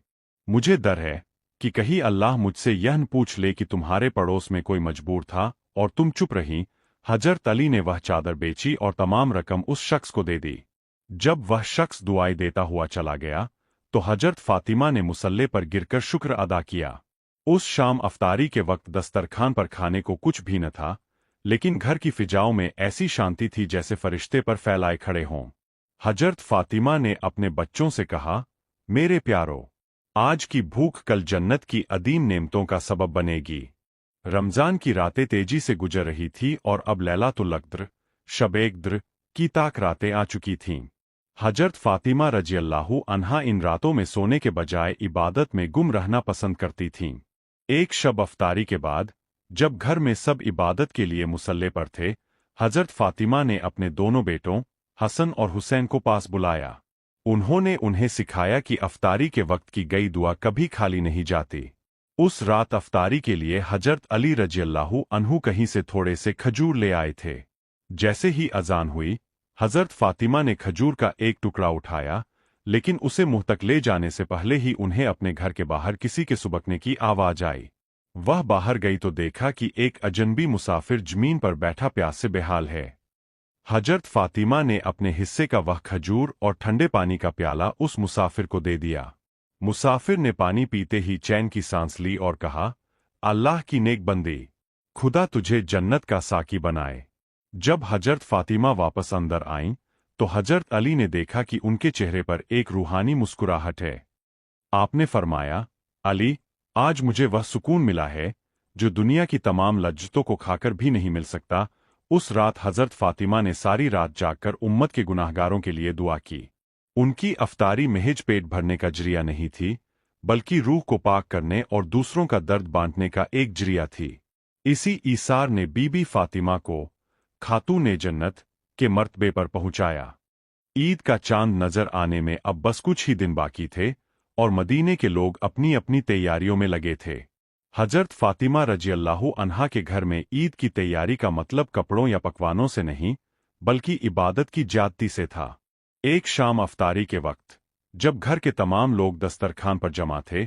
मुझे डर है कि कहीं अल्लाह मुझसे यह न पूछ ले कि तुम्हारे पड़ोस में कोई मजबूर था और तुम चुप रही। हजरत अली ने वह चादर बेची और तमाम रकम उस शख्स को दे दी। जब वह शख्स दुआएं देता हुआ चला गया, तो हजरत फातिमा ने मुसल्ले पर गिरकर शुक्र अदा किया। उस शाम अफ्तारी के वक्त दस्तरखान पर खाने को कुछ भी न था, लेकिन घर की फिजाओं में ऐसी शांति थी जैसे फरिश्ते पर फैलाए खड़े हों। हजरत फातिमा ने अपने बच्चों से कहा, मेरे प्यारो, आज की भूख कल जन्नत की अदीम नेमतों का सबब बनेगी। रमजान की रातें तेजी से गुजर रही थी और अब लैलातुल क़द्र, शब-ए क़द्र की ताक रातें आ चुकी थीं। हजरत फातिमा रजियल्लाहु अन्हा इन रातों में सोने के बजाय इबादत में गुम रहना पसंद करती थीं। एक शब अफ्तारी के बाद, जब घर में सब इबादत के लिए मुसल्ले पर थे, हजरत फातिमा ने अपने दोनों बेटों हसन और हुसैन को पास बुलाया। उन्होंने उन्हें सिखाया कि अफ्तारी के वक्त की गई दुआ कभी खाली नहीं जाती। उस रात अफ्तारी के लिए हजरत अली रज़ियल्लाहु अन्हु कहीं से थोड़े से खजूर ले आए थे। जैसे ही अजान हुई, हजरत फातिमा ने खजूर का एक टुकड़ा उठाया, लेकिन उसे मुंह तक ले जाने से पहले ही उन्हें अपने घर के बाहर किसी के सुबकने की आवाज आई। वह बाहर गई तो देखा कि एक अजनबी मुसाफिर जमीन पर बैठा प्यास से बेहाल है। हजरत फातिमा ने अपने हिस्से का वह खजूर और ठंडे पानी का प्याला उस मुसाफिर को दे दिया। मुसाफिर ने पानी पीते ही चैन की सांस ली और कहा, अल्लाह की नेक बंदी, खुदा तुझे जन्नत का साकी बनाए। जब हजरत फातिमा वापस अंदर आईं, तो हजरत अली ने देखा कि उनके चेहरे पर एक रूहानी मुस्कुराहट है। आपने फरमाया, अली, आज मुझे वह सुकून मिला है जो दुनिया की तमाम लज्जतों को खाकर भी नहीं मिल सकता। उस रात हजरत फातिमा ने सारी रात जागकर उम्मत के गुनाहगारों के लिए दुआ की। उनकी अफ्तारी महज पेट भरने का जरिया नहीं थी, बल्कि रूह को पाक करने और दूसरों का दर्द बांटने का एक जरिया थी। इसी ईसार ने बीबी फातिमा को खातून जन्नत के मर्तबे पर पहुंचाया। ईद का चांद नजर आने में अब बस कुछ ही दिन बाकी थे और मदीने के लोग अपनी अपनी तैयारियों में लगे थे। हजरत फातिमा रज़ियल्लाहु अन्हा के घर में ईद की तैयारी का मतलब कपड़ों या पकवानों से नहीं, बल्कि इबादत की ज्यादती से था। एक शाम अफ्तारी के वक्त, जब घर के तमाम लोग दस्तरखान पर जमा थे,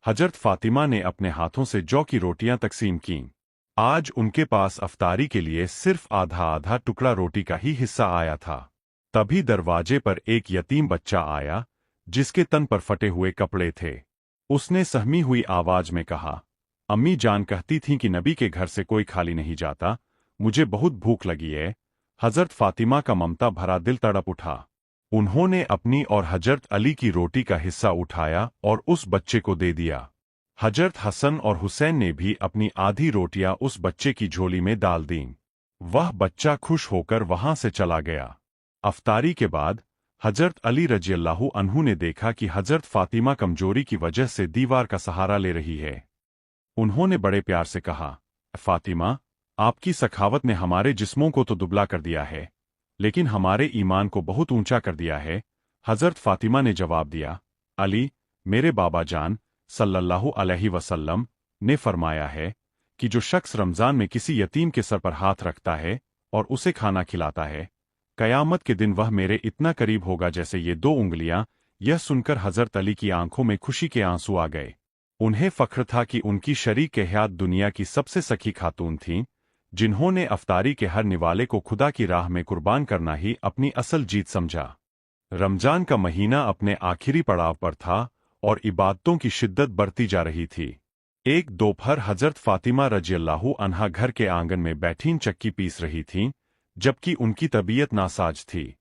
हजरत फातिमा ने अपने हाथों से जौ की रोटियां तकसीम कीं। आज उनके पास अफ्तारी के लिए सिर्फ आधा आधा टुकड़ा रोटी का ही हिस्सा आया था। तभी दरवाजे पर एक यतीम बच्चा आया, जिसके तन पर फटे हुए कपड़े थे। उसने सहमी हुई आवाज में कहा, अम्मी जान कहती थीं कि नबी के घर से कोई खाली नहीं जाता, मुझे बहुत भूख लगी है। हजरत फातिमा का ममता भरा दिल तड़प उठा। उन्होंने अपनी और हजरत अली की रोटी का हिस्सा उठाया और उस बच्चे को दे दिया। हजरत हसन और हुसैन ने भी अपनी आधी रोटियां उस बच्चे की झोली में डाल दीं। वह बच्चा खुश होकर वहां से चला गया। अफ्तारी के बाद हजरत अली रज़ियल्लाहु अन्हु ने देखा कि हजरत फातिमा कमजोरी की वजह से दीवार का सहारा ले रही है। उन्होंने बड़े प्यार से कहा, फातिमा, आपकी सखावत ने हमारे जिस्मों को तो दुबला कर दिया है, लेकिन हमारे ईमान को बहुत ऊंचा कर दिया है। हजरत फातिमा ने जवाब दिया, अली, मेरे बाबा जान सल्लल्लाहु अलैहि वसल्लम ने फरमाया है कि जो शख्स रमजान में किसी यतीम के सर पर हाथ रखता है और उसे खाना खिलाता है, कयामत के दिन वह मेरे इतना करीब होगा जैसे ये दो उंगलियां। यह सुनकर हजरत अली की आंखों में खुशी के आंसू आ गए। उन्हें फख्र था कि उनकी शरीक हयात दुनिया की सबसे सखी खातून थीं, जिन्होंने अफ्तारी के हर निवाले को खुदा की राह में कुर्बान करना ही अपनी असल जीत समझा। रमजान का महीना अपने आखिरी पड़ाव पर था और इबादतों की शिद्दत बढ़ती जा रही थी। एक दोपहर हजरत फातिमा रज़ियल्लाहु अन्हा घर के आंगन में बैठीं चक्की पीस रही थीं, जबकि उनकी तबीयत नासाज थी।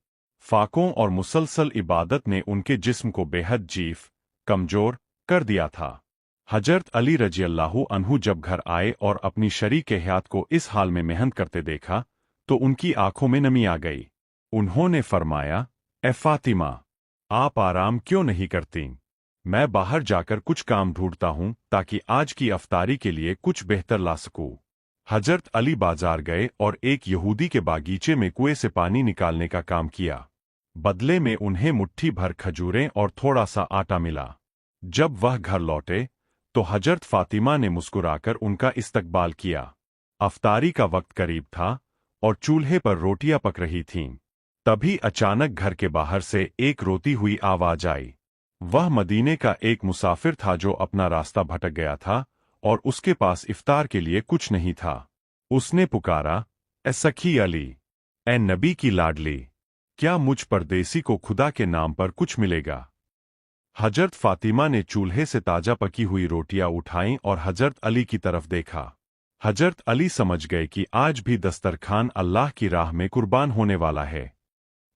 फाकों और मुसलसल इबादत ने उनके जिस्म को बेहद जीफ, कमजोर कर दिया था। हजरत अली रज़ियल्लाहु अन्हु जब घर आए और अपनी शरीक हयात को इस हाल में मेहनत करते देखा, तो उनकी आंखों में नमी आ गई। उन्होंने फरमाया, ए फातिमा, आप आराम क्यों नहीं करती? मैं बाहर जाकर कुछ काम ढूंढता हूं ताकि आज की अफ्तारी के लिए कुछ बेहतर ला सकूं। हजरत अली बाजार गए और एक यहूदी के बागीचे में कुएं से पानी निकालने का काम किया। बदले में उन्हें मुट्ठी भर खजूरें और थोड़ा सा आटा मिला। जब वह घर लौटे तो हजरत फातिमा ने मुस्कुराकर उनका इस्तकबाल किया। अफ्तारी का वक्त करीब था और चूल्हे पर रोटियां पक रही थीं। तभी अचानक घर के बाहर से एक रोती हुई आवाज आई। वह मदीने का एक मुसाफिर था जो अपना रास्ता भटक गया था और उसके पास इफ्तार के लिए कुछ नहीं था। उसने पुकारा, ए सखी अली, ए नबी की लाडली, क्या मुझ परदेसी को खुदा के नाम पर कुछ मिलेगा? हजरत फातिमा ने चूल्हे से ताजा पकी हुई रोटियां उठाईं और हजरत अली की तरफ देखा। हजरत अली समझ गए कि आज भी दस्तरखान अल्लाह की राह में कुर्बान होने वाला है।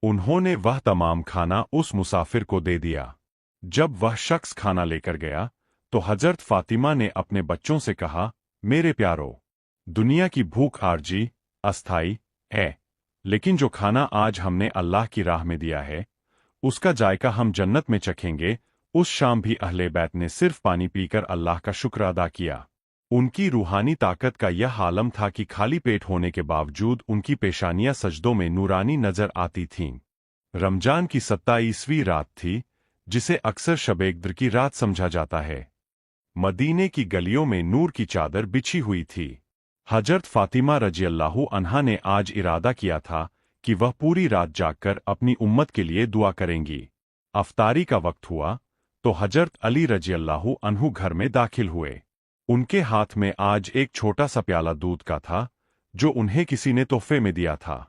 उन्होंने वह तमाम खाना उस मुसाफिर को दे दिया। जब वह शख्स खाना लेकर गया तो हजरत फातिमा ने अपने बच्चों से कहा, मेरे प्यारो, दुनिया की भूख आरजी, अस्थाई है, लेकिन जो खाना आज हमने अल्लाह की राह में दिया है, उसका जायका हम जन्नत में चखेंगे। उस शाम भी अहले बैत ने सिर्फ पानी पीकर अल्लाह का शुक्र अदा किया। उनकी रूहानी ताकत का यह आलम था कि खाली पेट होने के बावजूद उनकी पेशानियां सजदों में नूरानी नजर आती थीं। रमजान की 27वीं रात थी, जिसे अक्सर शब-ए-क़द्र की रात समझा जाता है। मदीने की गलियों में नूर की चादर बिछी हुई थी। हजरत फातिमा रज़ियल्लाहु अन्हा ने आज इरादा किया था कि वह पूरी रात जागकर अपनी उम्मत के लिए दुआ करेंगी। अफ्तारी का वक्त हुआ तो हजरत अली रज़ियल्लाहु अन्हु घर में दाखिल हुए। उनके हाथ में आज एक छोटा सा प्याला दूध का था जो उन्हें किसी ने तोहफे में दिया था।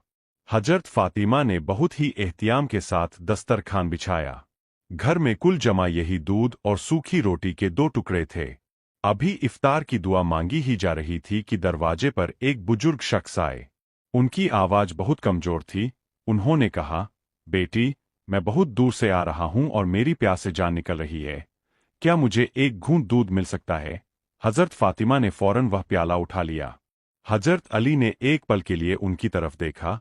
हजरत फातिमा ने बहुत ही एहतियाम के साथ दस्तरखान बिछाया। घर में कुल जमा यही दूध और सूखी रोटी के 2 टुकड़े थे। अभी इफ्तार की दुआ मांगी ही जा रही थी कि दरवाजे पर एक बुजुर्ग शख्स आए। उनकी आवाज बहुत कमजोर थी। उन्होंने कहा, बेटी, मैं बहुत दूर से आ रहा हूं और मेरी प्यास से जान निकल रही है। क्या मुझे एक घूंट दूध मिल सकता है? हजरत फातिमा ने फौरन वह प्याला उठा लिया। हजरत अली ने एक पल के लिए उनकी तरफ देखा,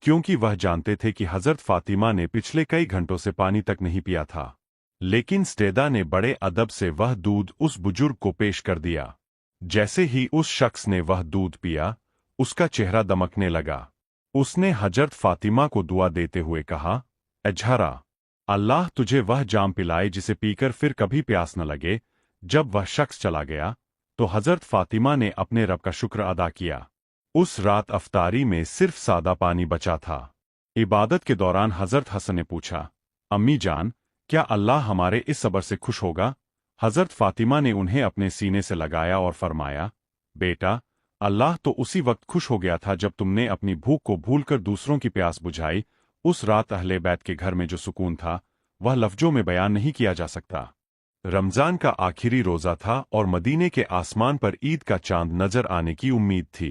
क्योंकि वह जानते थे कि हजरत फातिमा ने पिछले कई घंटों से पानी तक नहीं पिया था। लेकिन स्टेदा ने बड़े अदब से वह दूध उस बुजुर्ग को पेश कर दिया। जैसे ही उस शख्स ने वह दूध पिया, उसका चेहरा दमकने लगा। उसने हजरत फातिमा को दुआ देते हुए कहा, एझरा, अल्लाह तुझे वह जाम पिलाए जिसे पीकर फिर कभी प्यास न लगे। जब वह शख्स चला गया तो हजरत फातिमा ने अपने रब का शुक्र अदा किया। उस रात अफ्तारी में सिर्फ सादा पानी बचा था। इबादत के दौरान हजरत हसन ने पूछा, अम्मी जान, क्या अल्लाह हमारे इस सब्र से खुश होगा? हजरत फातिमा ने उन्हें अपने सीने से लगाया और फरमाया, बेटा, अल्लाह तो उसी वक्त खुश हो गया था जब तुमने अपनी भूख को भूलकर दूसरों की प्यास बुझाई। उस रात अहले बैत के घर में जो सुकून था वह लफ्जों में बयान नहीं किया जा सकता। रमजान का आखिरी रोजा था और मदीने के आसमान पर ईद का चांद नजर आने की उम्मीद थी।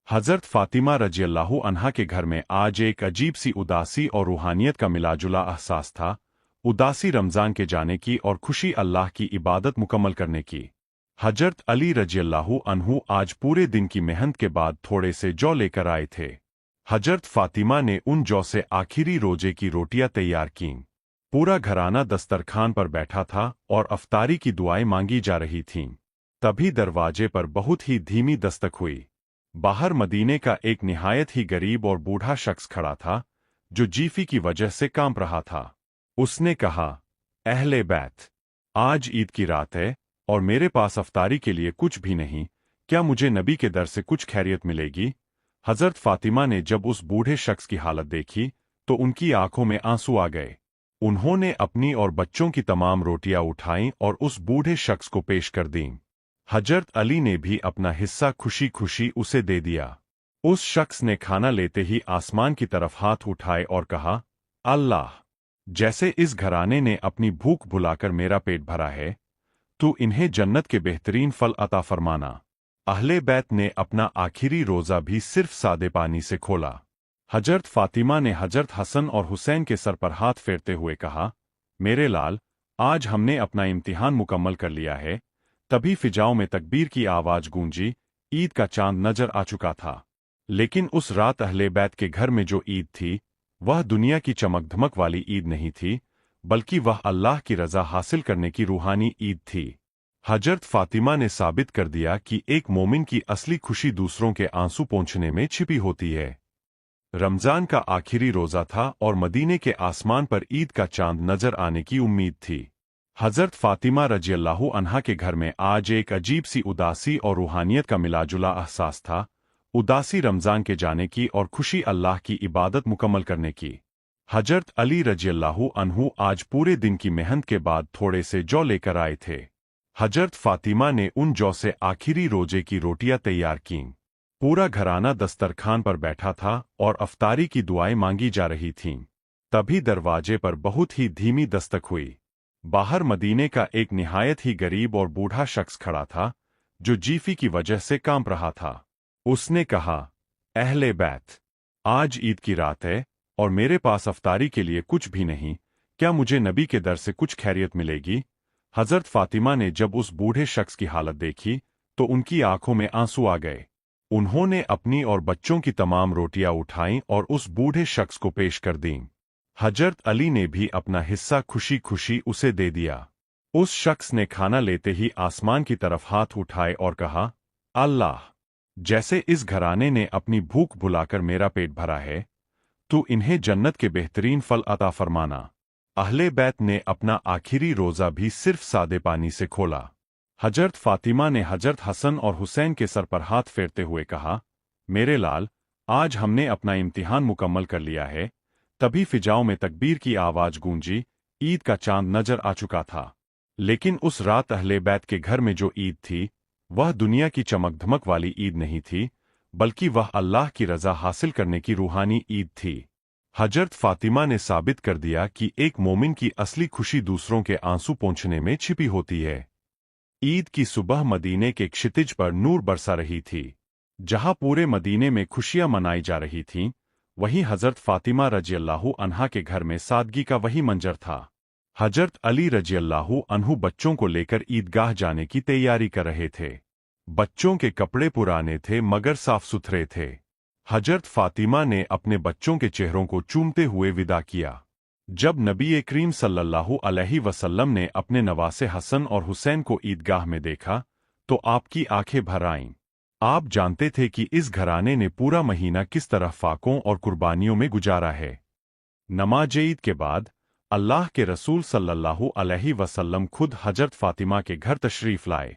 हजरत फातिमा रज़ियल्लाहु अन्हा के घर में आज एक अजीब सी उदासी और रूहानियत का मिलाजुला एहसास था। उदासी रमजान के जाने की और खुशी अल्लाह की इबादत मुकम्मल करने की। हजरत अली रज़ियल्लाहु अन्हु आज पूरे दिन की मेहनत के बाद थोड़े से जौ लेकर आए थे। हजरत फातिमा ने उन जौ से आखिरी रोजे की रोटियां तैयार कीं। पूरा घराना दस्तरखान पर बैठा था और अफ्तारी की दुआएं मांगी जा रही थीं। तभी दरवाजे पर बहुत ही धीमी दस्तक हुई। बाहर मदीने का एक निहायत ही गरीब और बूढ़ा शख्स खड़ा था जो जीफी की वजह से कांप रहा था। उसने कहा, अहले बैत, आज ईद की रात है और मेरे पास अफ्तारी के लिए कुछ भी नहीं। क्या मुझे नबी के दर से कुछ खैरियत मिलेगी? हजरत फातिमा ने जब उस बूढ़े शख्स की हालत देखी तो उनकी आंखों में आंसू आ गए। उन्होंने अपनी और बच्चों की तमाम रोटियां उठाईं और उस बूढ़े शख्स को पेश कर दीं। हजरत अली ने भी अपना हिस्सा खुशी खुशी उसे दे दिया। उस शख्स ने खाना लेते ही आसमान की तरफ हाथ उठाए और कहा, अल्लाह, जैसे इस घराने ने अपनी भूख भुलाकर मेरा पेट भरा है, तू इन्हें जन्नत के बेहतरीन फल अता फरमाना। अहले बैत ने अपना आखिरी रोजा भी सिर्फ सादे पानी से खोला। हजरत फातिमा ने हजरत हसन और हुसैन के सर पर हाथ फेरते हुए कहा, मेरे लाल, आज हमने अपना इम्तिहान मुकम्मल कर लिया है। तभी फिजाओं में तकबीर की आवाज गूंजी। ईद का चांद नजर आ चुका था। लेकिन उस रात अहले बैत के घर में जो ईद थी वह दुनिया की चमक धमक वाली ईद नहीं थी, बल्कि वह अल्लाह की रजा हासिल करने की रूहानी ईद थी। हजरत फातिमा ने साबित कर दिया कि एक मोमिन की असली खुशी दूसरों के आंसू पोंछने में छिपी होती है। रमजान का आखिरी रोजा था और मदीने के आसमान पर ईद का चांद नजर आने की उम्मीद थी। हजरत फातिमा रज़ियल्लाहु अन्हा के घर में आज एक अजीब सी उदासी और रूहानियत का मिलाजुला एहसास था। उदासी रमजान के जाने की और खुशी अल्लाह की इबादत मुकम्मल करने की। हजरत अली रज़ियल्लाहु अन्हु आज पूरे दिन की मेहनत के बाद थोड़े से जौ लेकर आए थे। हजरत फातिमा ने उन जौ से आखिरी रोजे की रोटियां तैयार कीं। पूरा घराना दस्तरखान पर बैठा था और अफ्तारी की दुआएं मांगी जा रही थीं। तभी दरवाजे पर बहुत ही धीमी दस्तक हुई। बाहर मदीने का एक निहायत ही गरीब और बूढ़ा शख्स खड़ा था जो जीफी की वजह से कांप रहा था। उसने कहा, अहले बैत, आज ईद की रात है और मेरे पास अफ्तारी के लिए कुछ भी नहीं। क्या मुझे नबी के दर से कुछ खैरियत मिलेगी? हजरत फातिमा ने जब उस बूढ़े शख्स की हालत देखी तो उनकी आंखों में आंसू आ गए। उन्होंने अपनी और बच्चों की तमाम रोटियां उठाईं और उस बूढ़े शख्स को पेश कर दीं। हजरत अली ने भी अपना हिस्सा खुशी खुशी उसे दे दिया। उस शख्स ने खाना लेते ही आसमान की तरफ हाथ उठाए और कहा, अल्लाह, जैसे इस घराने ने अपनी भूख भुलाकर मेरा पेट भरा है, तू इन्हें जन्नत के बेहतरीन फल अता फरमाना। अहले बैत ने अपना आखिरी रोजा भी सिर्फ सादे पानी से खोला। हजरत फातिमा ने हजरत हसन और हुसैन के सर पर हाथ फेरते हुए कहा, मेरे लाल, आज हमने अपना इम्तिहान मुकम्मल कर लिया है। तभी फिजाओं में तकबीर की आवाज गूंजी। ईद का चांद नजर आ चुका था। लेकिन उस रात अहले बैत के घर में जो ईद थी, वह दुनिया की चमक धमक वाली ईद नहीं थी, बल्कि वह अल्लाह की रजा हासिल करने की रूहानी ईद थी। हजरत फातिमा ने साबित कर दिया कि एक मोमिन की असली खुशी दूसरों के आंसू पोंछने में छिपी होती है। ईद की सुबह मदीने के क्षितिज पर नूर बरसा रही थी। जहां पूरे मदीने में खुशियां मनाई जा रही थीं, वहीं हजरत फातिमा रजियल्लाहु अन्हा के घर में सादगी का वही मंजर था। हजरत अली रजियल्लाहु अन्हु बच्चों को लेकर ईदगाह जाने की तैयारी कर रहे थे। बच्चों के कपड़े पुराने थे मगर साफ सुथरे थे। हजरत फातिमा ने अपने बच्चों के चेहरों को चूमते हुए विदा किया। जब नबी करीम सल्लल्लाहु अलैहि वसल्लम ने अपने नवासे हसन और हुसैन को ईदगाह में देखा, तो आपकी आंखें भर आईं। आप जानते थे कि इस घराने ने पूरा महीना किस तरह फाकों और कुर्बानियों में गुजारा है। नमाज ईद के बाद अल्लाह के रसूल सल्लल्लाहु अलैहि वसल्लम खुद हजरत फातिमा के घर तशरीफ लाए।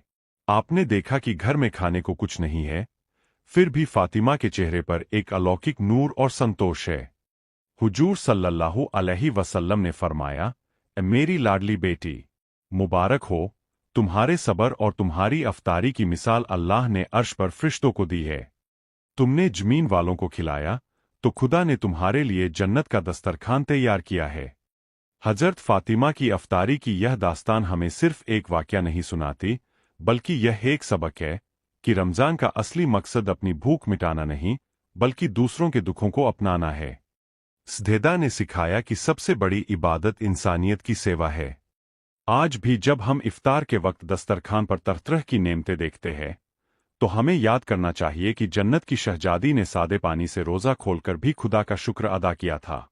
आपने देखा कि घर में खाने को कुछ नहीं है, फिर भी फातिमा के चेहरे पर एक अलौकिक नूर और संतोष है। हुजूर सल्लल्लाहु अलैहि वसल्लम ने फरमाया, "ए मेरी लाडली बेटी, मुबारक हो, तुम्हारे सबर और तुम्हारी अफ्तारी की मिसाल अल्लाह ने अर्श पर फरिश्तों को दी है। तुमने जमीन वालों को खिलाया, तो खुदा ने तुम्हारे लिए जन्नत का दस्तरखान तैयार किया है।" हजरत फातिमा की अफ्तारी की यह दास्तान हमें सिर्फ एक वाकया नहीं सुनाती, बल्कि यह एक सबक है कि रमजान का असली मकसद अपनी भूख मिटाना नहीं, बल्कि दूसरों के दुखों को अपनाना है। सद्दा ने सिखाया कि सबसे बड़ी इबादत इंसानियत की सेवा है। आज भी जब हम इफ्तार के वक्त दस्तरखान पर तरह की नेमतें देखते हैं, तो हमें याद करना चाहिए कि जन्नत की शहजादी ने सादे पानी से रोजा खोलकर भी खुदा का शुक्र अदा किया था।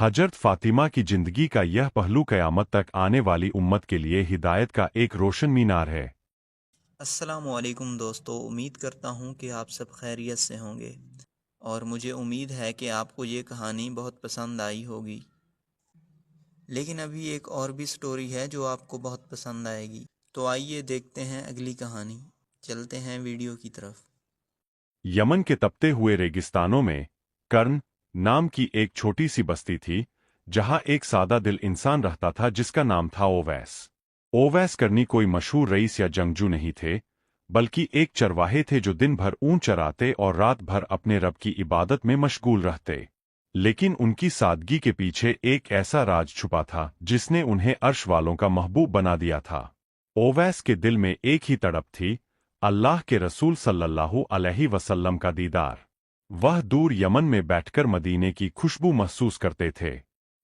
हजरत फातिमा की जिंदगी का यह पहलू कयामत तक आने वाली उम्मत के लिए हिदायत का एक रोशन मीनार है। अस्सलामुअलैकुम दोस्तों, उम्मीद करता हूँ कि आप सब खैरियत से होंगे और मुझे उम्मीद है कि आपको ये कहानी बहुत पसंद आई होगी। लेकिन अभी एक और भी स्टोरी है जो आपको बहुत पसंद आएगी। तो आइए देखते हैं अगली कहानी। चलते हैं वीडियो की तरफ। यमन के तपते हुए रेगिस्तानों में कर्न नाम की एक छोटी सी बस्ती थी, जहां एक सादा दिल इंसान रहता था जिसका नाम था ओवैस। ओवैस करनी कोई मशहूर रईस या जंगजू नहीं थे, बल्कि एक चरवाहे थे जो दिन भर ऊंट चराते और रात भर अपने रब की इबादत में मशगूल रहते। लेकिन उनकी सादगी के पीछे एक ऐसा राज छुपा था जिसने उन्हें अर्श वालों का महबूब बना दिया था। ओवैस के दिल में एक ही तड़प थी, अल्लाह के रसूल सल्लल्लाहु अलैहि वसल्लम का दीदार। वह दूर यमन में बैठकर मदीने की खुशबू महसूस करते थे।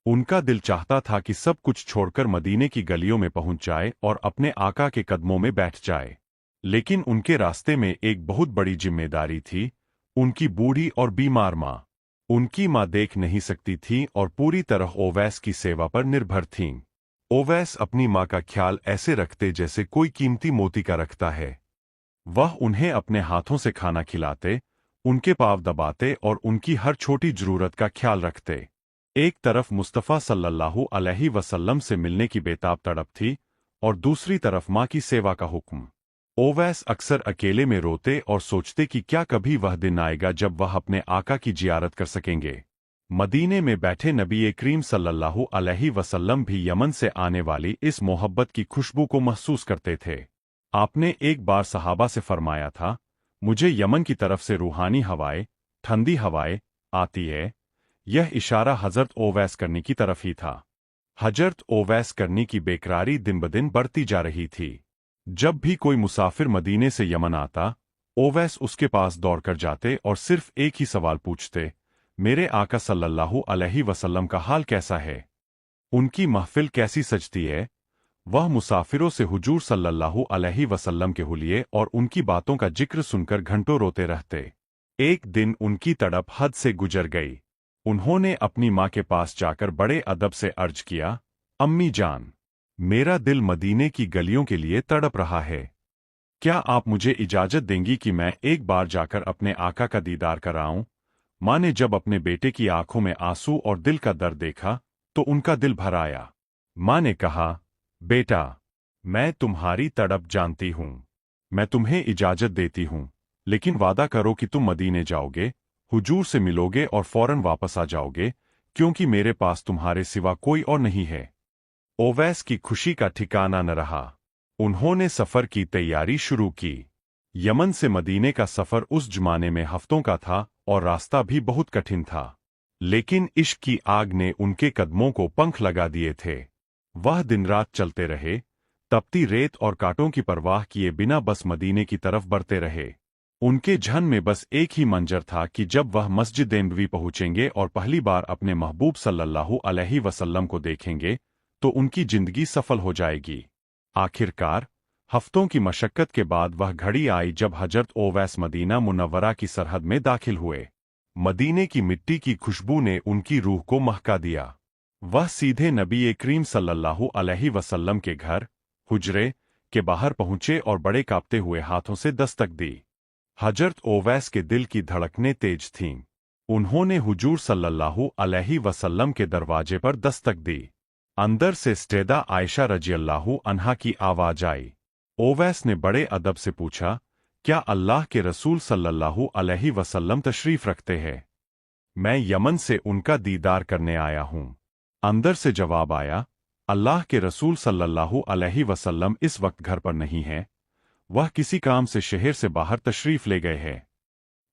उनका दिल चाहता था कि सब कुछ छोड़कर मदीने की गलियों में पहुंच जाए और अपने आका के कदमों में बैठ जाए। लेकिन उनके रास्ते में एक बहुत बड़ी जिम्मेदारी थी, उनकी बूढ़ी और बीमार माँ। उनकी माँ देख नहीं सकती थी और पूरी तरह ओवैस की सेवा पर निर्भर थीं। ओवैस अपनी माँ का ख्याल ऐसे रखते जैसे कोई कीमती मोती का रखता है। वह उन्हें अपने हाथों से खाना खिलाते, उनके पाँव दबाते और उनकी हर छोटी जरूरत का ख्याल रखते। एक तरफ मुस्तफ़ा सल्लल्लाहु अलैहि वसल्लम से मिलने की बेताब तड़प थी और दूसरी तरफ माँ की सेवा का हुक्म। ओवैस अक्सर अकेले में रोते और सोचते कि क्या कभी वह दिन आएगा जब वह अपने आका की जियारत कर सकेंगे। मदीने में बैठे नबी करीम सल्लल्लाहु अलैहि वसल्लम भी यमन से आने वाली इस मोहब्बत की खुशबू को महसूस करते थे। आपने एक बार सहाबा से फरमाया था, मुझे यमन की तरफ से रूहानी हवाएं, ठंडी हवाएं आती है। यह इशारा हजरत ओवैस करनी की तरफ ही था। हजरत ओवैस करनी की बेकरारी दिन ब दिन बढ़ती जा रही थी। जब भी कोई मुसाफिर मदीने से यमन आता, ओवैस उसके पास दौड़कर जाते और सिर्फ एक ही सवाल पूछते, मेरे आका सल्लल्लाहु अलैहि वसल्लम का हाल कैसा है? उनकी महफिल कैसी सजती है? वह मुसाफिरों से हुजूर सल्लल्लाहु अलैहि वसल्लम के हुलिये और उनकी बातों का जिक्र सुनकर घंटों रोते रहते। एक दिन उनकी तड़प हद से गुजर गई। उन्होंने अपनी माँ के पास जाकर बड़े अदब से अर्ज किया, अम्मी जान, मेरा दिल मदीने की गलियों के लिए तड़प रहा है। क्या आप मुझे इजाजत देंगी कि मैं एक बार जाकर अपने आका का दीदार कराऊं? माँ ने जब अपने बेटे की आंखों में आंसू और दिल का दर्द देखा, तो उनका दिल भर आया। माँ ने कहा, बेटा, मैं तुम्हारी तड़प जानती हूँ। मैं तुम्हें इजाजत देती हूँ, लेकिन वादा करो कि तुम मदीने जाओगे, हुजूर से मिलोगे और फौरन वापस आ जाओगे, क्योंकि मेरे पास तुम्हारे सिवा कोई और नहीं है। ओवैस की खुशी का ठिकाना न रहा। उन्होंने सफर की तैयारी शुरू की। यमन से मदीने का सफर उस जमाने में हफ्तों का था और रास्ता भी बहुत कठिन था। लेकिन इश्क की आग ने उनके कदमों को पंख लगा दिए थे। वह दिन रात चलते रहे, तपती रेत और कांटों की परवाह किए बिना बस मदीने की तरफ बढ़ते रहे। उनके झन में बस एक ही मंजर था कि जब वह मस्जिद नबवी पहुंचेंगे और पहली बार अपने महबूब सल्लल्लाहु अलैहि वसल्लम को देखेंगे तो उनकी जिंदगी सफल हो जाएगी। आखिरकार हफ्तों की मशक्कत के बाद वह घड़ी आई जब हजरत ओवैस मदीना मुनव्वरा की सरहद में दाखिल हुए। मदीने की मिट्टी की खुशबू ने उनकी रूह को महका दिया। वह सीधे नबी करीम सल्लल्लाहु अलैहि वसल्लम के घर हुजरे के बाहर पहुंचे और बड़े कांपते हुए हाथों से दस्तक दी। हजरत ओवैस के दिल की धड़कनें तेज थीं। उन्होंने हुजूर सल्लल्लाहु अलैहि वसल्लम के दरवाजे पर दस्तक दी। अंदर से सैयदा आयशा रज़ियल्लाहु अन्हा की आवाज आई। ओवैस ने बड़े अदब से पूछा, क्या अल्लाह के रसूल सल्लल्लाहु अलैहि वसल्लम तशरीफ रखते हैं? मैं यमन से उनका दीदार करने आया हूँ। अंदर से जवाब आया, अल्लाह के रसूल सल्लल्लाहु अलैहि वसल्लम इस वक्त घर पर नहीं है, वह किसी काम से शहर से बाहर तशरीफ ले गए हैं।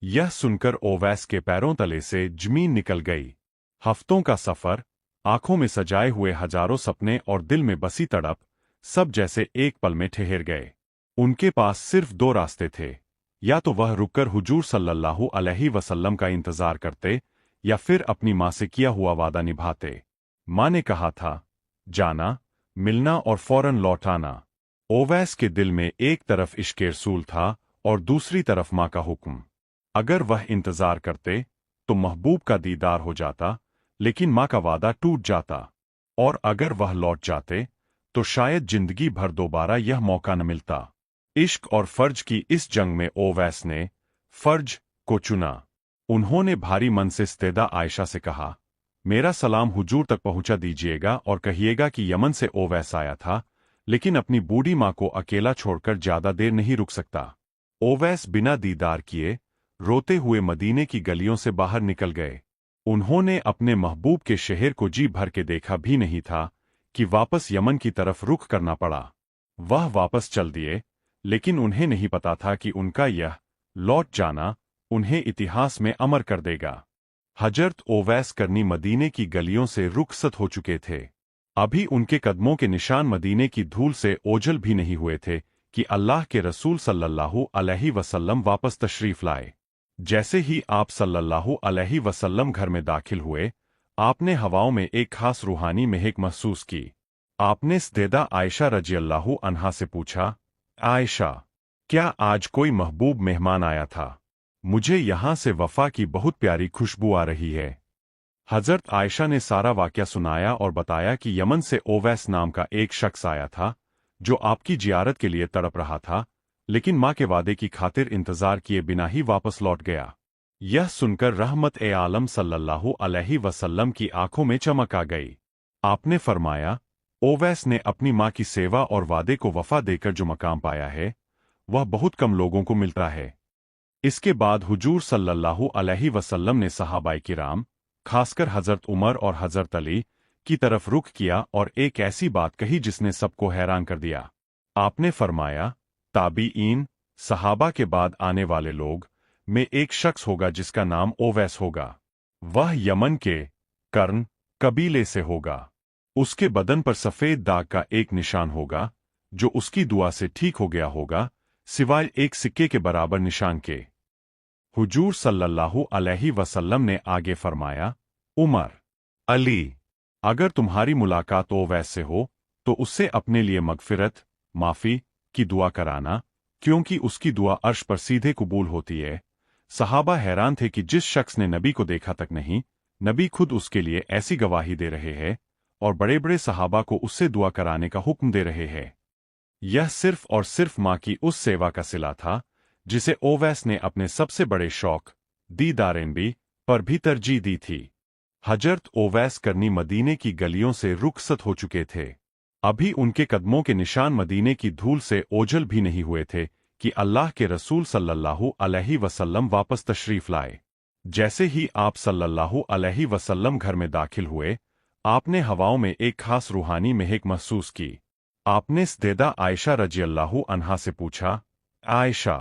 यह सुनकर ओवैस के पैरों तले से जमीन निकल गई। हफ्तों का सफर, आंखों में सजाए हुए हजारों सपने और दिल में बसी तड़प, सब जैसे एक पल में ठहर गए। उनके पास सिर्फ दो रास्ते थे, या तो वह रुककर हुजूर सल्लल्लाहु अलैहि वसल्लम का इंतजार करते या फिर अपनी मां से किया हुआ वादा निभाते। मां ने कहा था, जाना, मिलना और फौरन लौट आना। ओवैस के दिल में एक तरफ इश्क़ रसूल था और दूसरी तरफ मां का हुक्म। अगर वह इंतजार करते तो महबूब का दीदार हो जाता, लेकिन मां का वादा टूट जाता। और अगर वह लौट जाते तो शायद जिंदगी भर दोबारा यह मौका न मिलता। इश्क और फर्ज की इस जंग में ओवैस ने फर्ज को चुना। उन्होंने भारी मन से सैयदा आयशा से कहा, मेरा सलाम हुजूर तक पहुंचा दीजिएगा और कहिएगा कि यमन से ओवैस आया था, लेकिन अपनी बूढ़ी मां को अकेला छोड़कर ज्यादा देर नहीं रुक सकता। ओवैस बिना दीदार किए रोते हुए मदीने की गलियों से बाहर निकल गए। उन्होंने अपने महबूब के शहर को जी भर के देखा भी नहीं था कि वापस यमन की तरफ रुख करना पड़ा। वह वापस चल दिए, लेकिन उन्हें नहीं पता था कि उनका यह लौट जाना उन्हें इतिहास में अमर कर देगा। हजरत ओवैस करनी मदीने की गलियों से रुखसत हो चुके थे। अभी उनके कदमों के निशान मदीने की धूल से ओझल भी नहीं हुए थे कि अल्लाह के रसूल सल्लल्लाहु अलैहि वसल्लम वापस तशरीफ लाए। जैसे ही आप सल्लल्लाहु अलैहि वसल्लम घर में दाखिल हुए, आपने हवाओं में एक खास रूहानी महक महसूस की। आपने सैयदा आयशा रज़ियल्लाहु अन्हा से पूछा, आयशा, क्या आज कोई महबूब मेहमान आया था? मुझे यहां से वफा की बहुत प्यारी खुशबू आ रही है। हजरत आयशा ने सारा वाकया सुनाया और बताया कि यमन से ओवैस नाम का एक शख्स आया था, जो आपकी जियारत के लिए तड़प रहा था, लेकिन मां के वादे की खातिर इंतजार किए बिना ही वापस लौट गया। यह सुनकर रहमत ए आलम सल्लल्लाहु अलैहि वसल्लम की आंखों में चमक आ गई। आपने फरमाया, ओवैस ने अपनी मां की सेवा और वादे को वफा देकर जो मकाम पाया है, वह बहुत कम लोगों को मिलता है। इसके बाद हुजूर सल्लल्लाहु अलैहि वसल्लम ने सहाबाए किराम, खासकर हजरत उमर और हजरत अली की तरफ रुख किया और एक ऐसी बात कही जिसने सबको हैरान कर दिया। आपने फरमाया, ताबीईन, सहाबा के बाद आने वाले लोग में एक शख्स होगा जिसका नाम ओवैस होगा। वह यमन के कर्न कबीले से होगा। उसके बदन पर सफेद दाग का एक निशान होगा, जो उसकी दुआ से ठीक हो गया होगा, सिवाय एक सिक्के के बराबर निशान के। हुजूर सल्लल्लाहु अलैहि वसल्लम ने आगे फरमाया, उमर, अली, अगर तुम्हारी मुलाकात ओवैस से हो तो उससे अपने लिए मगफिरत, माफी की दुआ कराना, क्योंकि उसकी दुआ अर्श पर सीधे कबूल होती है। सहाबा हैरान थे कि जिस शख्स ने नबी को देखा तक नहीं, नबी खुद उसके लिए ऐसी गवाही दे रहे हैं और बड़े बड़े सहाबा को उससे दुआ कराने का हुक्म दे रहे हैं। यह सिर्फ और सिर्फ मां की उस सेवा का सिला था जिसे ओवैस ने अपने सबसे बड़े शौक दीदार नबी पर भी तरजीह दी थी। हजरत ओवैस करनी मदीने की गलियों से रुखसत हो चुके थे। अभी उनके कदमों के निशान मदीने की धूल से ओझल भी नहीं हुए थे कि अल्लाह के रसूल सल्लल्लाहु अलैहि वसल्लम वापस तशरीफ लाए। जैसे ही आप सल्लल्लाहु अलैहि वसल्लम घर में दाखिल हुए, आपने हवाओं में एक खास रूहानी महक महसूस की। आपने सैयदा आयशा रज़ियल्लाहु अन्हा से पूछा, आयशा,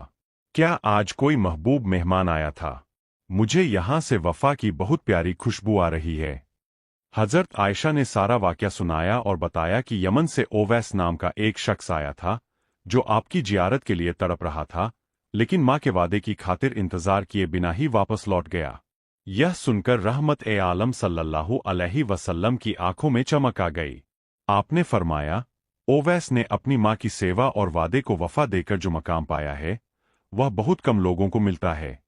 क्या आज कोई महबूब मेहमान आया था? मुझे यहाँ से वफा की बहुत प्यारी खुशबू आ रही है। हजरत आयशा ने सारा वाकया सुनाया और बताया कि यमन से ओवैस नाम का एक शख्स आया था, जो आपकी जियारत के लिए तड़प रहा था, लेकिन माँ के वादे की खातिर इंतजार किए बिना ही वापस लौट गया। यह सुनकर रहमत-ए-आलम सल्लल्लाहु अलैहि वसल्लम की आंखों में चमक आ गई। आपने फरमाया, ओवैस ने अपनी माँ की सेवा और वादे को वफा देकर जो मकाम पाया है, वह बहुत कम लोगों को मिलता है।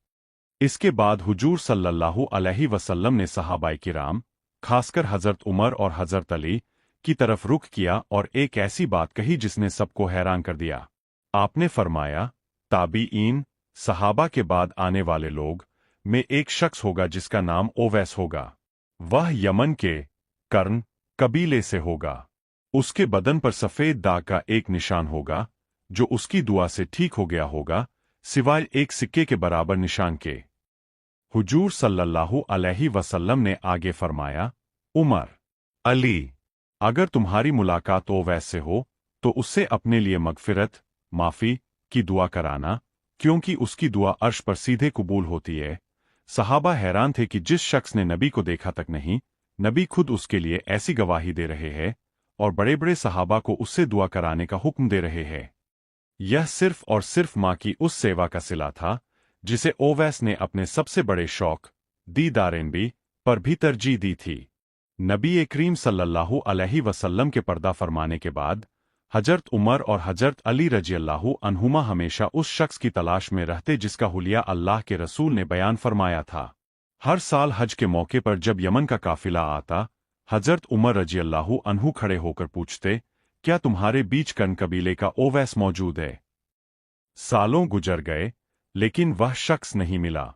इसके बाद हुजूर सल्लल्लाहु अलैहि वसल्लम ने सहाबाए किराम, खासकर हजरत उमर और हजरत अली की तरफ रुख किया और एक ऐसी बात कही जिसने सबको हैरान कर दिया। आपने फरमाया, ताबीईन, सहाबा के बाद आने वाले लोग में एक शख्स होगा जिसका नाम ओवैस होगा। वह यमन के कर्न कबीले से होगा। उसके बदन पर सफेद दाग का एक निशान होगा, जो उसकी दुआ से ठीक हो गया होगा, सिवाय एक सिक्के के बराबर निशान के। हुजूर सल्लल्लाहु अलैहि वसल्लम ने आगे फरमाया, उमर, अली, अगर तुम्हारी मुलाकात ओवैस से हो तो उससे अपने लिए मगफिरत, माफी की दुआ कराना, क्योंकि उसकी दुआ अर्श पर सीधे कबूल होती है। सहाबा हैरान थे कि जिस शख्स ने नबी को देखा तक नहीं, नबी खुद उसके लिए ऐसी गवाही दे रहे हैं और बड़े बड़े सहाबा को उससे दुआ कराने का हुक्म दे रहे हैं। यह सिर्फ और सिर्फ माँ की उस सेवा का सिला था जिसे ओवैस ने अपने सबसे बड़े शौक दीदार नबी पर भी तरजीह दी थी। नबी करीम सल्लल्लाहु अलैहि वसल्लम के पर्दा फरमाने के बाद हजरत उमर और हजरत अली रज़ियल्लाहु अन्हुमा हमेशा उस शख्स की तलाश में रहते जिसका हुलिया अल्लाह के रसूल ने बयान फरमाया था। हर साल हज के मौके पर जब यमन का काफिला आता, हजरत उमर रज़ियल्लाहु अन्हु खड़े होकर पूछते, क्या तुम्हारे बीच कन कबीले का ओवैस मौजूद है? सालों गुजर गए, लेकिन वह शख्स नहीं मिला।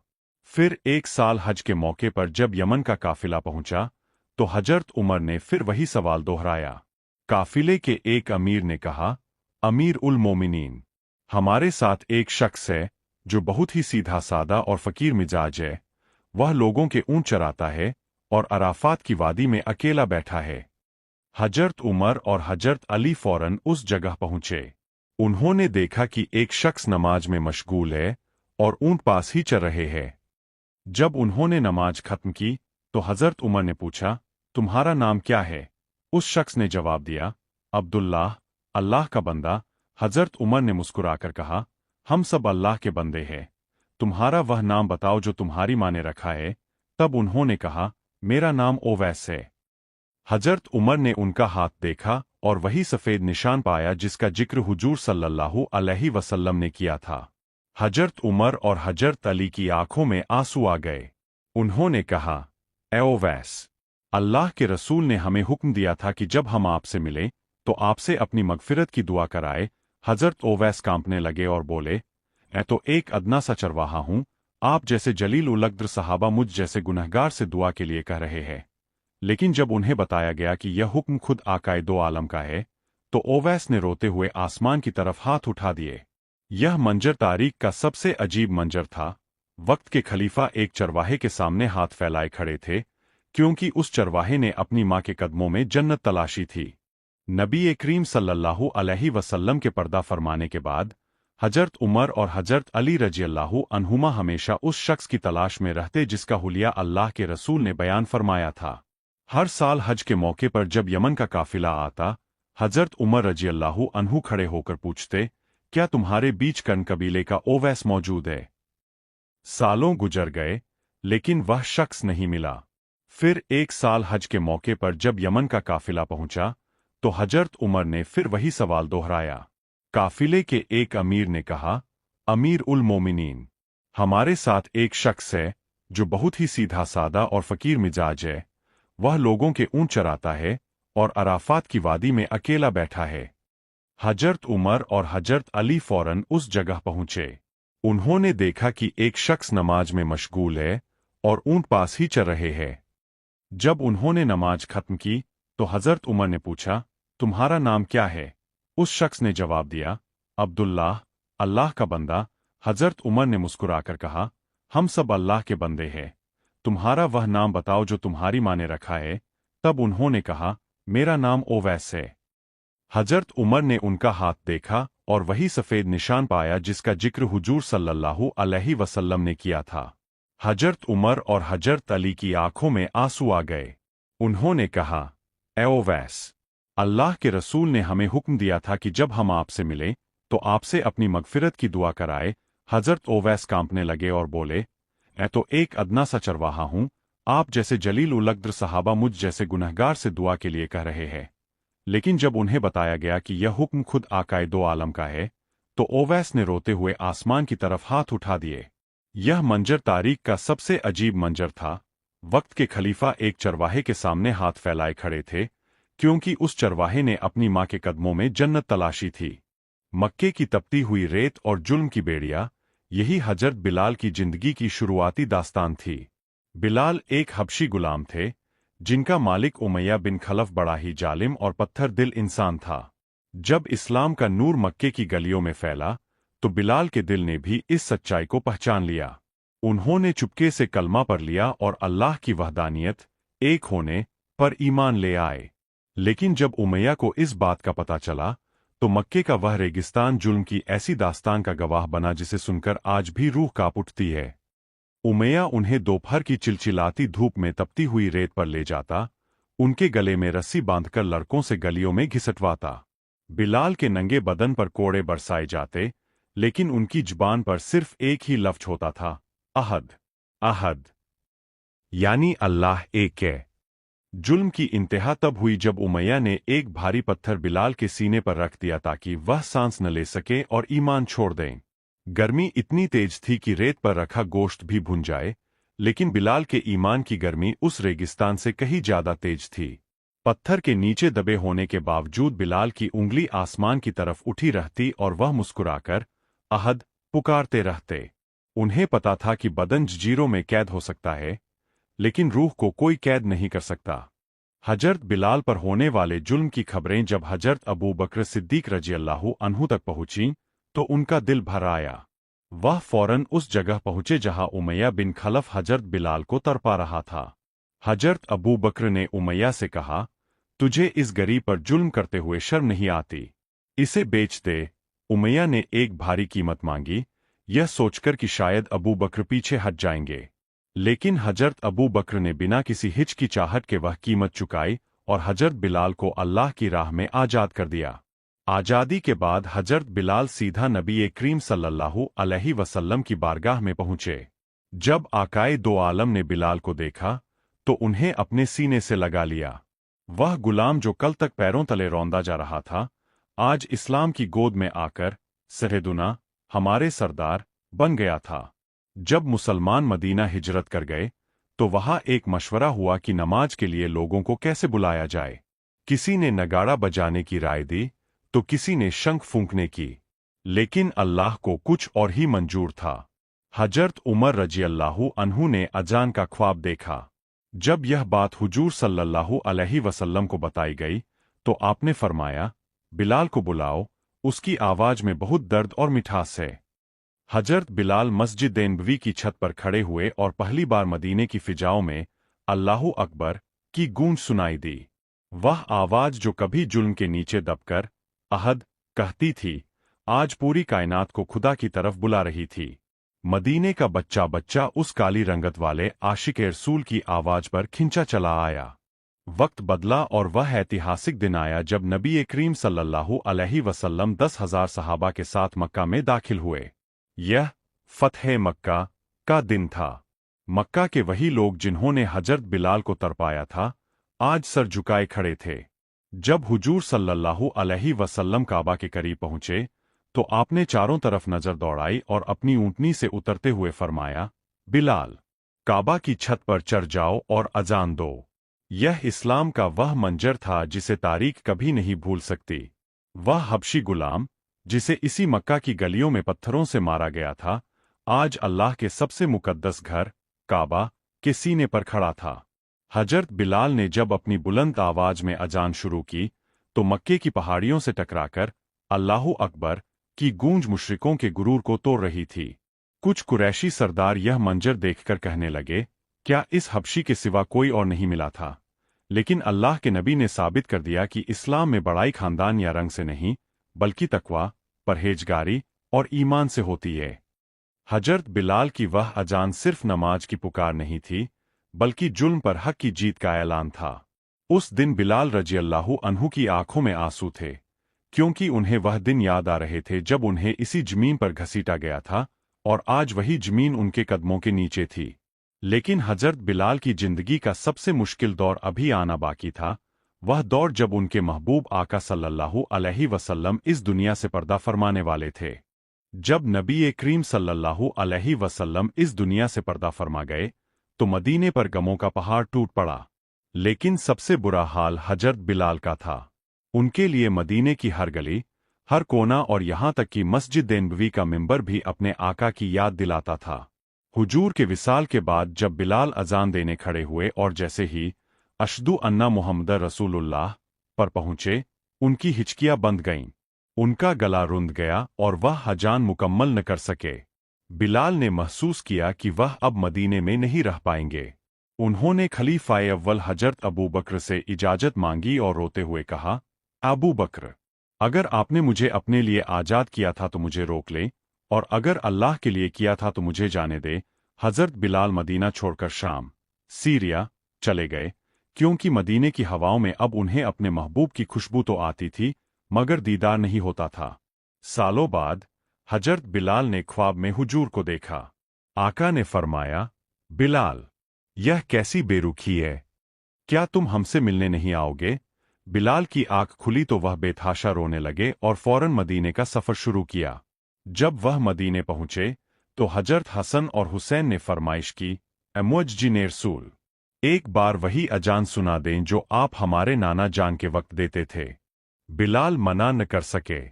फिर एक साल हज के मौके पर जब यमन का काफिला पहुंचा, तो हजरत उमर ने फिर वही सवाल दोहराया। काफिले के एक अमीर ने कहा, अमीर उल मोमिनीन, हमारे साथ एक शख्स है जो बहुत ही सीधा सादा और फकीर मिजाज है। वह लोगों के ऊंट चराता है और अराफात की वादी में अकेला बैठा है। हजरत उमर और हजरत अली फौरन उस जगह पहुंचे। उन्होंने देखा कि एक शख्स नमाज में मशगूल है और ऊंट पास ही चर रहे हैं। जब उन्होंने नमाज खत्म की, तो हजरत उमर ने पूछा, तुम्हारा नाम क्या है? उस शख्स ने जवाब दिया, अब्दुल्लाह, अल्लाह का बंदा। हजरत उमर ने मुस्कुराकर कहा, हम सब अल्लाह के बंदे हैं। तुम्हारा वह नाम बताओ जो तुम्हारी माँ ने रखा है। तब उन्होंने कहा, मेरा नाम ओवैस है। हजरत उमर ने उनका हाथ देखा और वही सफेद निशान पाया जिसका जिक्र हुजूर सल्लल्लाहु अलैहि वसल्लम ने किया था। हजरत उमर और हजरत अली की आंखों में आंसू आ गए। उन्होंने कहा, ए ओवैस, अल्लाह के रसूल ने हमें हुक्म दिया था कि जब हम आपसे मिलें तो आपसे अपनी मगफिरत की दुआ कराए। हजरत ओवैस कांपने लगे और बोले, मैं तो एक अदना सा चरवाहा हूं। आप जैसे जलील उल क़द्र सहाबा मुझ जैसे गुनहगार से दुआ के लिए कह रहे हैं। लेकिन जब उन्हें बताया गया कि यह हुक्म खुद आकाए दो आलम का है, तो ओवैस ने रोते हुए आसमान की तरफ हाथ उठा दिए। यह मंजर तारीख का सबसे अजीब मंजर था। वक्त के खलीफा एक चरवाहे के सामने हाथ फैलाए खड़े थे, क्योंकि उस चरवाहे ने अपनी माँ के कदमों में जन्नत तलाशी थी। नबी करीम सल्लल्लाहु अलैहि वसल्लम के पर्दा फरमाने के बाद हजरत उमर और हजरत अली रज़ियल्लाहु अन्हुमा हमेशा उस शख्स की तलाश में रहते जिसका हुलिया अल्लाह के रसूल ने बयान फरमाया था। हर साल हज के मौके पर जब यमन का काफिला आता, हजरत उमर रज़ियल्लाहु अन्हु खड़े होकर पूछते, क्या तुम्हारे बीच कन कबीले का ओवैस मौजूद है? सालों गुजर गए, लेकिन वह शख्स नहीं मिला। फिर एक साल हज के मौके पर जब यमन का काफिला पहुंचा, तो हजरत उमर ने फिर वही सवाल दोहराया। काफिले के एक अमीर ने कहा, अमीर उल मोमिनीन, हमारे साथ एक शख्स है जो बहुत ही सीधा सादा और फकीर मिजाज है। वह लोगों के ऊंट चराता है और अराफात की वादी में अकेला बैठा है। हजरत उमर और हजरत अली फौरन उस जगह पहुंचे। उन्होंने देखा कि एक शख्स नमाज में मशगूल है और ऊंट पास ही चर रहे हैं। जब उन्होंने नमाज खत्म की, तो हजरत उमर ने पूछा, तुम्हारा नाम क्या है? उस शख्स ने जवाब दिया, अब्दुल्लाह, अल्लाह का बंदा। हजरत उमर ने मुस्कुराकर कहा, हम सब अल्लाह के बंदे हैं, तुम्हारा वह नाम बताओ जो तुम्हारी माँ ने रखा है। तब उन्होंने कहा, मेरा नाम ओवैस है। हजरत उमर ने उनका हाथ देखा और वही सफेद निशान पाया जिसका जिक्र हुजूर सल्लल्लाहु अलैहि वसल्लम ने किया था। हजरत उमर और हजरत अली की आंखों में आंसू आ गए। उन्होंने कहा, ए ओवैस, अल्लाह के रसूल ने हमें हुक्म दिया था कि जब हम आपसे मिलें तो आपसे अपनी मगफिरत की दुआ कराए। हजरत ओवैस कांपने लगे और बोले, मैं तो एक अदना सा चरवाहा हूं, आप जैसे जलील उल-क़द्र सहाबा मुझ जैसे गुनहगार से दुआ के लिए कह रहे हैं। लेकिन जब उन्हें बताया गया कि यह हुक्म खुद आकाए दो आलम का है, तो ओवैस ने रोते हुए आसमान की तरफ हाथ उठा दिए। यह मंजर तारीख का सबसे अजीब मंजर था। वक्त के खलीफा एक चरवाहे के सामने हाथ फैलाए खड़े थे, क्योंकि उस चरवाहे ने अपनी माँ के कदमों में जन्नत तलाशी थी। मक्के की तपती हुई रेत और जुल्म की बेड़िया, यही हजरत बिलाल की जिंदगी की शुरुआती दास्तान थी। बिलाल एक हबशी गुलाम थे, जिनका मालिक उमैया बिन खलफ बड़ा ही जालिम और पत्थर दिल इंसान था। जब इस्लाम का नूर मक्के की गलियों में फैला, तो बिलाल के दिल ने भी इस सच्चाई को पहचान लिया। उन्होंने चुपके से कलमा पर लिया और अल्लाह की वहदानियत, एक होने पर ईमान ले आए। लेकिन जब उमैया को इस बात का पता चला, तो मक्के का वह रेगिस्तान जुल्म की ऐसी दास्तान का गवाह बना जिसे सुनकर आज भी रूह कांप उठती है। उमैया उन्हें दोपहर की चिलचिलाती धूप में तपती हुई रेत पर ले जाता, उनके गले में रस्सी बांधकर लड़कों से गलियों में घिसटवाता। बिलाल के नंगे बदन पर कोड़े बरसाए जाते, लेकिन उनकी जुबान पर सिर्फ एक ही लफ्ज होता था, अहद। अहद यानी अल्लाह एक है। जुल्म की इंतहा तब हुई जब उमैया ने एक भारी पत्थर बिलाल के सीने पर रख दिया ताकि वह सांस न ले सके और ईमान छोड़ दें। गर्मी इतनी तेज थी कि रेत पर रखा गोश्त भी भुन जाए, लेकिन बिलाल के ईमान की गर्मी उस रेगिस्तान से कहीं ज्यादा तेज थी। पत्थर के नीचे दबे होने के बावजूद बिलाल की उंगली आसमान की तरफ उठी रहती और वह मुस्कुराकर अहद पुकारते रहते। उन्हें पता था कि बदन जंजीरों में कैद हो सकता है, लेकिन रूह को कोई कैद नहीं कर सकता। हजरत बिलाल पर होने वाले जुल्म की खबरें जब हजरत अबू बकर सिद्दीक रज़ियल्लाहु अन्हु तक पहुंचीं, तो उनका दिल भर आया। वह फौरन उस जगह पहुंचे जहां उमैया बिन खलफ हजरत बिलाल को तड़पा रहा था। हजरत अबू बकर ने उमैया से कहा, तुझे इस गरीब पर जुल्म करते हुए शर्म नहीं आती? इसे बेच दे। उमैया ने एक भारी कीमत मांगी, यह सोचकर कि शायद अबू बकर पीछे हट जाएंगे। लेकिन हजरत अबू बकर ने बिना किसी हिचकिचाहट के वह कीमत चुकाई और हजरत बिलाल को अल्लाह की राह में आजाद कर दिया। आजादी के बाद हजरत बिलाल सीधा नबी करीम सल्लल्लाहु अलैहि वसल्लम की बारगाह में पहुंचे। जब आकाए दो आलम ने बिलाल को देखा, तो उन्हें अपने सीने से लगा लिया। वह गुलाम जो कल तक पैरों तले रौंदा जा रहा था, आज इस्लाम की गोद में आकर सैयदुना, हमारे सरदार, बन गया था। जब मुसलमान मदीना हिजरत कर गए, तो वहां एक मशवरा हुआ कि नमाज के लिए लोगों को कैसे बुलाया जाए। किसी ने नगाड़ा बजाने की राय दी, तो किसी ने शंख फूंकने की, लेकिन अल्लाह को कुछ और ही मंजूर था। हजरत उमर रज़ियल्लाहु अन्हु ने अजान का ख्वाब देखा। जब यह बात हुजूर सल्लल्लाहु अलैहि वसल्लम को बताई गई, तो आपने फरमाया, बिलाल को बुलाओ, उसकी आवाज में बहुत दर्द और मिठास है। हजरत बिलाल मस्जिद नबवी की छत पर खड़े हुए और पहली बार मदीने की फिजाओं में अल्लाहु अकबर की गूंज सुनाई दी। वह आवाज जो कभी जुल्म के नीचे दबकर अहद कहती थी, आज पूरी कायनात को खुदा की तरफ बुला रही थी। मदीने का बच्चा बच्चा उस काली रंगत वाले आशिक रसूल की आवाज पर खिंचा चला आया। वक्त बदला और वह ऐतिहासिक दिन आया जब नबी करीम सल्लल्लाहु अलैहि वसल्लम 10,000 सहाबा के साथ मक्का में दाखिल हुए। यह फतह मक्का का दिन था। मक्का के वही लोग जिन्होंने हजरत बिलाल को तड़पाया था, आज सर झुकाए खड़े थे। जब हुजूर सल्लल्लाहु अलैहि वसल्लम काबा के करीब पहुंचे, तो आपने चारों तरफ नजर दौड़ाई और अपनी ऊंटनी से उतरते हुए फरमाया, बिलाल, काबा की छत पर चढ़ जाओ और अजान दो। यह इस्लाम का वह मंजर था जिसे तारीख कभी नहीं भूल सकती। वह हबशी गुलाम, जिसे इसी मक्का की गलियों में पत्थरों से मारा गया था, आज अल्लाह के सबसे मुकद्दस घर, काबा, के सीने पर खड़ा था। हजरत बिलाल ने जब अपनी बुलंद आवाज में अजान शुरू की, तो मक्के की पहाड़ियों से टकराकर अल्लाहु अकबर की गूंज मुशरिकों के गुरूर को तोड़ रही थी। कुछ कुरैशी सरदार यह मंजर देखकर कहने लगे, क्या इस हबशी के सिवा कोई और नहीं मिला था? लेकिन अल्लाह के नबी ने साबित कर दिया कि इस्लाम में बड़ाई खानदान या रंग से नहीं, बल्कि तकवा, परहेजगारी और ईमान से होती है। हजरत बिलाल की वह अजान सिर्फ नमाज की पुकार नहीं थी, बल्कि जुल्म पर हक की जीत का ऐलान था। उस दिन बिलाल रजी अल्लाहु अन्हु की आंखों में आंसू थे, क्योंकि उन्हें वह दिन याद आ रहे थे जब उन्हें इसी जमीन पर घसीटा गया था, और आज वही जमीन उनके कदमों के नीचे थी। लेकिन हजरत बिलाल की जिंदगी का सबसे मुश्किल दौर अभी आना बाकी था, वह दौर जब उनके महबूब आका सल्लल्लाहु अलैहि वसल्लम इस दुनिया से पर्दा फरमाने वाले थे। जब नबी करीम सल्लल्लाहु अलैहि वसल्लम इस दुनिया से पर्दा फरमा गए, तो मदीने पर गमों का पहाड़ टूट पड़ा। लेकिन सबसे बुरा हाल हजरत बिलाल का था। उनके लिए मदीने की हर गली, हर कोना और यहाँ तक कि मस्जिद नबवी का मिंबर भी अपने आका की याद दिलाता था। हुजूर के विसाल के बाद जब बिलाल अजान देने खड़े हुए और जैसे ही अशदु अन्ना मुहम्मद रसूलुल्लाह पर पहुंचे, उनकी हिचकियां बंद गईं, उनका गला रुंध गया और वह अजान मुकम्मल न कर सके। बिलाल ने महसूस किया कि वह अब मदीने में नहीं रह पाएंगे। उन्होंने खलीफाए अव्वल हजरत अबू बकर से इजाजत मांगी और रोते हुए कहा, अबू बकर, अगर आपने मुझे अपने लिए आजाद किया था तो मुझे रोक ले, और अगर अल्लाह के लिए किया था तो मुझे जाने दे। हजरत बिलाल मदीना छोड़कर शाम, सीरिया चले गए, क्योंकि मदीने की हवाओं में अब उन्हें अपने महबूब की खुशबू तो आती थी, मगर दीदार नहीं होता था। सालों बाद हजरत बिलाल ने ख्वाब में हुजूर को देखा। आका ने फरमाया, बिलाल, यह कैसी बेरुखी है, क्या तुम हमसे मिलने नहीं आओगे? बिलाल की आंख खुली तो वह बेतहाशा रोने लगे और फौरन मदीने का सफर शुरू किया। जब वह मदीने पहुंचे तो हजरत हसन और हुसैन ने फरमाइश की, ए मुअज्जिन रसूल, एक बार वही अजान सुना दें जो आप हमारे नाना जान के वक्त देते थे। बिलाल मना न कर सके।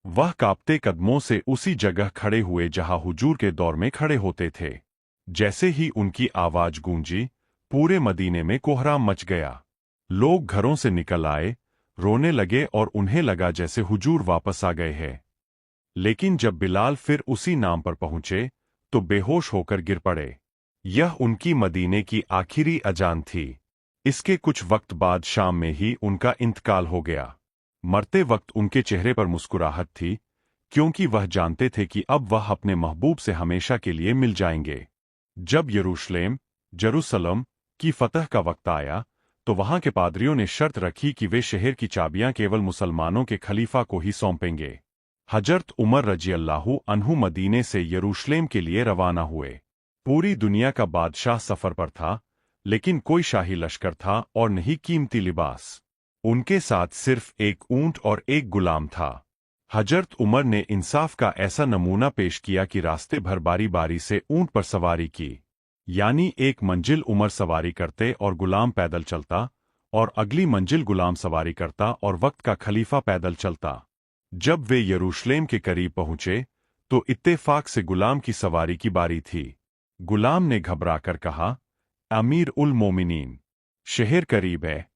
वह कांपते कदमों से उसी जगह खड़े हुए जहां हुजूर के दौर में खड़े होते थे। जैसे ही उनकी आवाज गूंजी, पूरे मदीने में कोहराम मच गया। लोग घरों से निकल आए, रोने लगे और उन्हें लगा जैसे हुजूर वापस आ गए हैं। लेकिन जब बिलाल फिर उसी नाम पर पहुंचे तो बेहोश होकर गिर पड़े। यह उनकी मदीने की आखिरी अजान थी। इसके कुछ वक्त बाद शाम में ही उनका इंतकाल हो गया। मरते वक्त उनके चेहरे पर मुस्कुराहट थी, क्योंकि वह जानते थे कि अब वह अपने महबूब से हमेशा के लिए मिल जाएंगे। जब जेरूसलम की फतह का वक्त आया तो वहां के पादरियों ने शर्त रखी कि वे शहर की चाबियां केवल मुसलमानों के खलीफा को ही सौंपेंगे। हजरत उमर रजी अल्लाहु अन्हु मदीने से यरूशलेम के लिए रवाना हुए। पूरी दुनिया का बादशाह सफर पर था, लेकिन कोई शाही लश्कर था और नहीं कीमती लिबास। उनके साथ सिर्फ एक ऊंट और एक गुलाम था। हजरत उमर ने इंसाफ का ऐसा नमूना पेश किया कि रास्ते भर बारी बारी से ऊंट पर सवारी की, यानी एक मंजिल उमर सवारी करते और गुलाम पैदल चलता, और अगली मंजिल गुलाम सवारी करता और वक्त का खलीफा पैदल चलता। जब वे यरूशलेम के करीब पहुंचे तो इत्तेफाक से गुलाम की सवारी की बारी थी। गुलाम ने घबराकर कहा, अमीर उल मोमिनीन, शहर करीब है,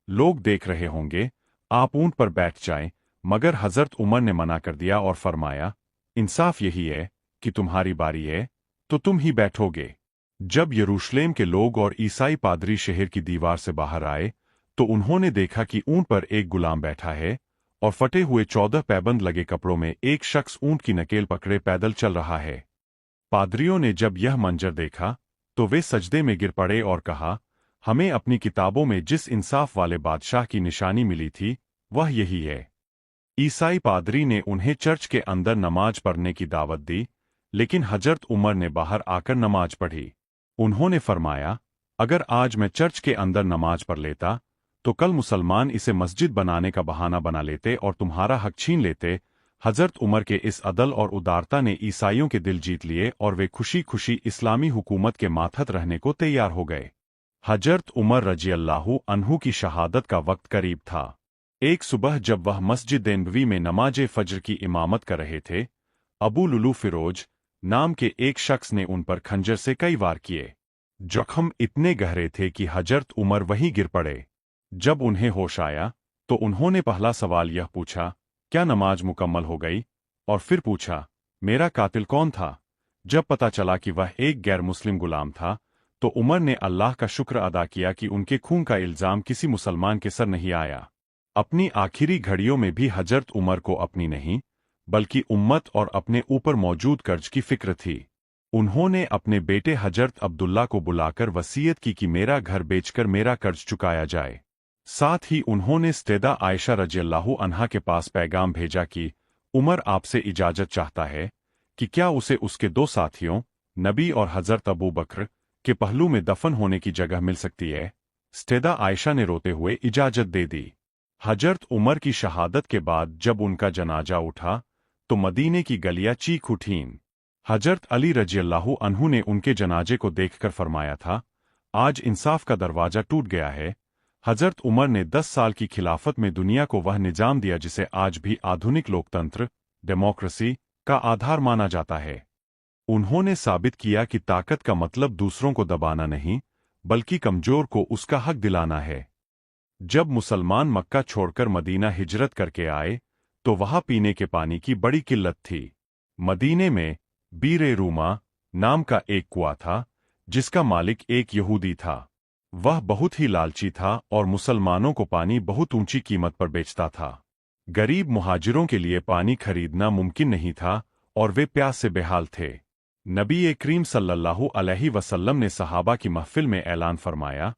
लोग देख रहे होंगे, आप ऊंट पर बैठ जाएं। मगर हजरत उमर ने मना कर दिया और फरमाया, इंसाफ यही है कि तुम्हारी बारी है तो तुम ही बैठोगे। जब यरूशलेम के लोग और ईसाई पादरी शहर की दीवार से बाहर आए तो उन्होंने देखा कि ऊंट पर एक गुलाम बैठा है और फटे हुए 14 पैबंद लगे कपड़ों में एक शख्स ऊंट की नकेल पकड़े पैदल चल रहा है। पादरियों ने जब यह मंजर देखा तो वे सजदे में गिर पड़े और कहा, हमें अपनी किताबों में जिस इंसाफ वाले बादशाह की निशानी मिली थी वह यही है। ईसाई पादरी ने उन्हें चर्च के अंदर नमाज पढ़ने की दावत दी, लेकिन हजरत उमर ने बाहर आकर नमाज पढ़ी। उन्होंने फरमाया, अगर आज मैं चर्च के अंदर नमाज पढ़ लेता तो कल मुसलमान इसे मस्जिद बनाने का बहाना बना लेते और तुम्हारा हक छीन लेते। हजरत उमर के इस अदल और उदारता ने ईसाइयों के दिल जीत लिए और वे खुशी खुशी इस्लामी हुकूमत के मातहत रहने को तैयार हो गए। हजरत उमर रजी अल्लाहु अन्हु की शहादत का वक्त करीब था। एक सुबह जब वह मस्जिद नबवी में नमाज फज्र की इमामत कर रहे थे, अबू लुलू फिरोज नाम के एक शख्स ने उन पर खंजर से कई वार किए। जख्म इतने गहरे थे कि हजरत उमर वहीं गिर पड़े। जब उन्हें होश आया तो उन्होंने पहला सवाल यह पूछा, क्या नमाज मुकम्मल हो गई? और फिर पूछा, मेरा कातिल कौन था? जब पता चला कि वह एक गैर मुस्लिम गुलाम था, तो उमर ने अल्लाह का शुक्र अदा किया कि उनके खून का इल्जाम किसी मुसलमान के सर नहीं आया। अपनी आखिरी घड़ियों में भी हजरत उमर को अपनी नहीं, बल्कि उम्मत और अपने ऊपर मौजूद कर्ज की फिक्र थी। उन्होंने अपने बेटे हजरत अब्दुल्ला को बुलाकर वसीयत की कि मेरा घर बेचकर मेरा कर्ज चुकाया जाए। साथ ही उन्होंने सैयदा आयशा रज़ियल्लाहु अन्हा के पास पैगाम भेजा कि उमर आपसे इजाजत चाहता है कि क्या उसे उसके दो साथियों, नबी और हजरत अबू बकर के पहलू में दफन होने की जगह मिल सकती है। सैयदा आयशा ने रोते हुए इजाजत दे दी। हजरत उमर की शहादत के बाद जब उनका जनाजा उठा तो मदीने की गलियां चीख उठीं। हजरत अली रज़ियल्लाहु अन्हु ने उनके जनाजे को देखकर फरमाया था, आज इंसाफ का दरवाजा टूट गया है। हजरत उमर ने 10 साल की खिलाफत में दुनिया को वह निजाम दिया जिसे आज भी आधुनिक लोकतंत्र, डेमोक्रेसी का आधार माना जाता है। उन्होंने साबित किया कि ताकत का मतलब दूसरों को दबाना नहीं, बल्कि कमजोर को उसका हक दिलाना है। जब मुसलमान मक्का छोड़कर मदीना हिजरत करके आए, तो वहां पीने के पानी की बड़ी किल्लत थी। मदीने में बीरे रूमा नाम का एक कुआं था, जिसका मालिक एक यहूदी था। वह बहुत ही लालची था और मुसलमानों को पानी बहुत ऊंची कीमत पर बेचता था। गरीब मुहाजिरों के लिए पानी खरीदना मुमकिन नहीं था और वे प्यास से बेहाल थे। नबी करीम सल्लल्लाहु अलैहि वसल्लम ने सहाबा की महफिल में ऐलान फरमाया,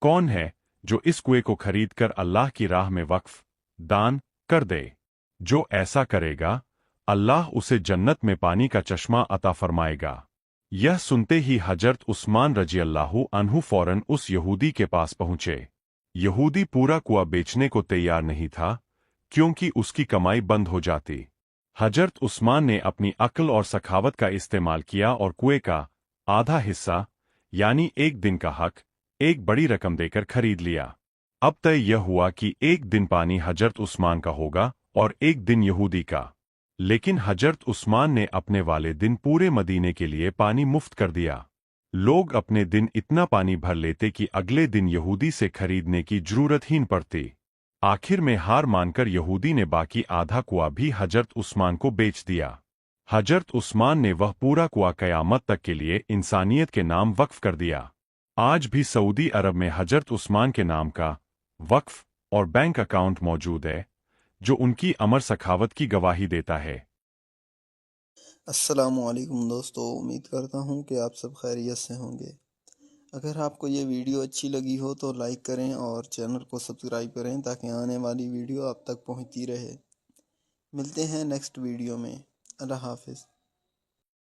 कौन है जो इस कुएं को खरीदकर अल्लाह की राह में वक्फ, दान कर दे? जो ऐसा करेगा, अल्लाह उसे जन्नत में पानी का चश्मा अता फरमाएगा। यह सुनते ही हजरत उस्मान रज़ियल्लाहु अन्हु फौरन उस यहूदी के पास पहुंचे। यहूदी पूरा कुआं बेचने को तैयार नहीं था, क्योंकि उसकी कमाई बंद हो जाती। हजरत उस्मान ने अपनी अक्ल और सखावत का इस्तेमाल किया और कुएं का आधा हिस्सा, यानी एक दिन का हक, एक बड़ी रकम देकर खरीद लिया। अब तय यह हुआ कि एक दिन पानी हजरत उस्मान का होगा और एक दिन यहूदी का। लेकिन हजरत उस्मान ने अपने वाले दिन पूरे मदीने के लिए पानी मुफ्त कर दिया। लोग अपने दिन इतना पानी भर लेते कि अगले दिन यहूदी से खरीदने की जरूरत ही न पड़ती। आखिर में हार मानकर यहूदी ने बाकी आधा कुआं भी हजरत उस्मान को बेच दिया। हजरत उस्मान ने वह पूरा कुआं कयामत तक के लिए इंसानियत के नाम वक्फ कर दिया। आज भी सऊदी अरब में हजरत उस्मान के नाम का वक्फ और बैंक अकाउंट मौजूद है, जो उनकी अमर सखावत की गवाही देता है। अस्सलामुअलैकुम दोस्तों, उम्मीद करता हूँ कि आप सब खैरियत से होंगे। अगर आपको ये वीडियो अच्छी लगी हो तो लाइक करें और चैनल को सब्सक्राइब करें ताकि आने वाली वीडियो आप तक पहुँचती रहे। मिलते हैं नेक्स्ट वीडियो में। अल्लाह हाफिज़।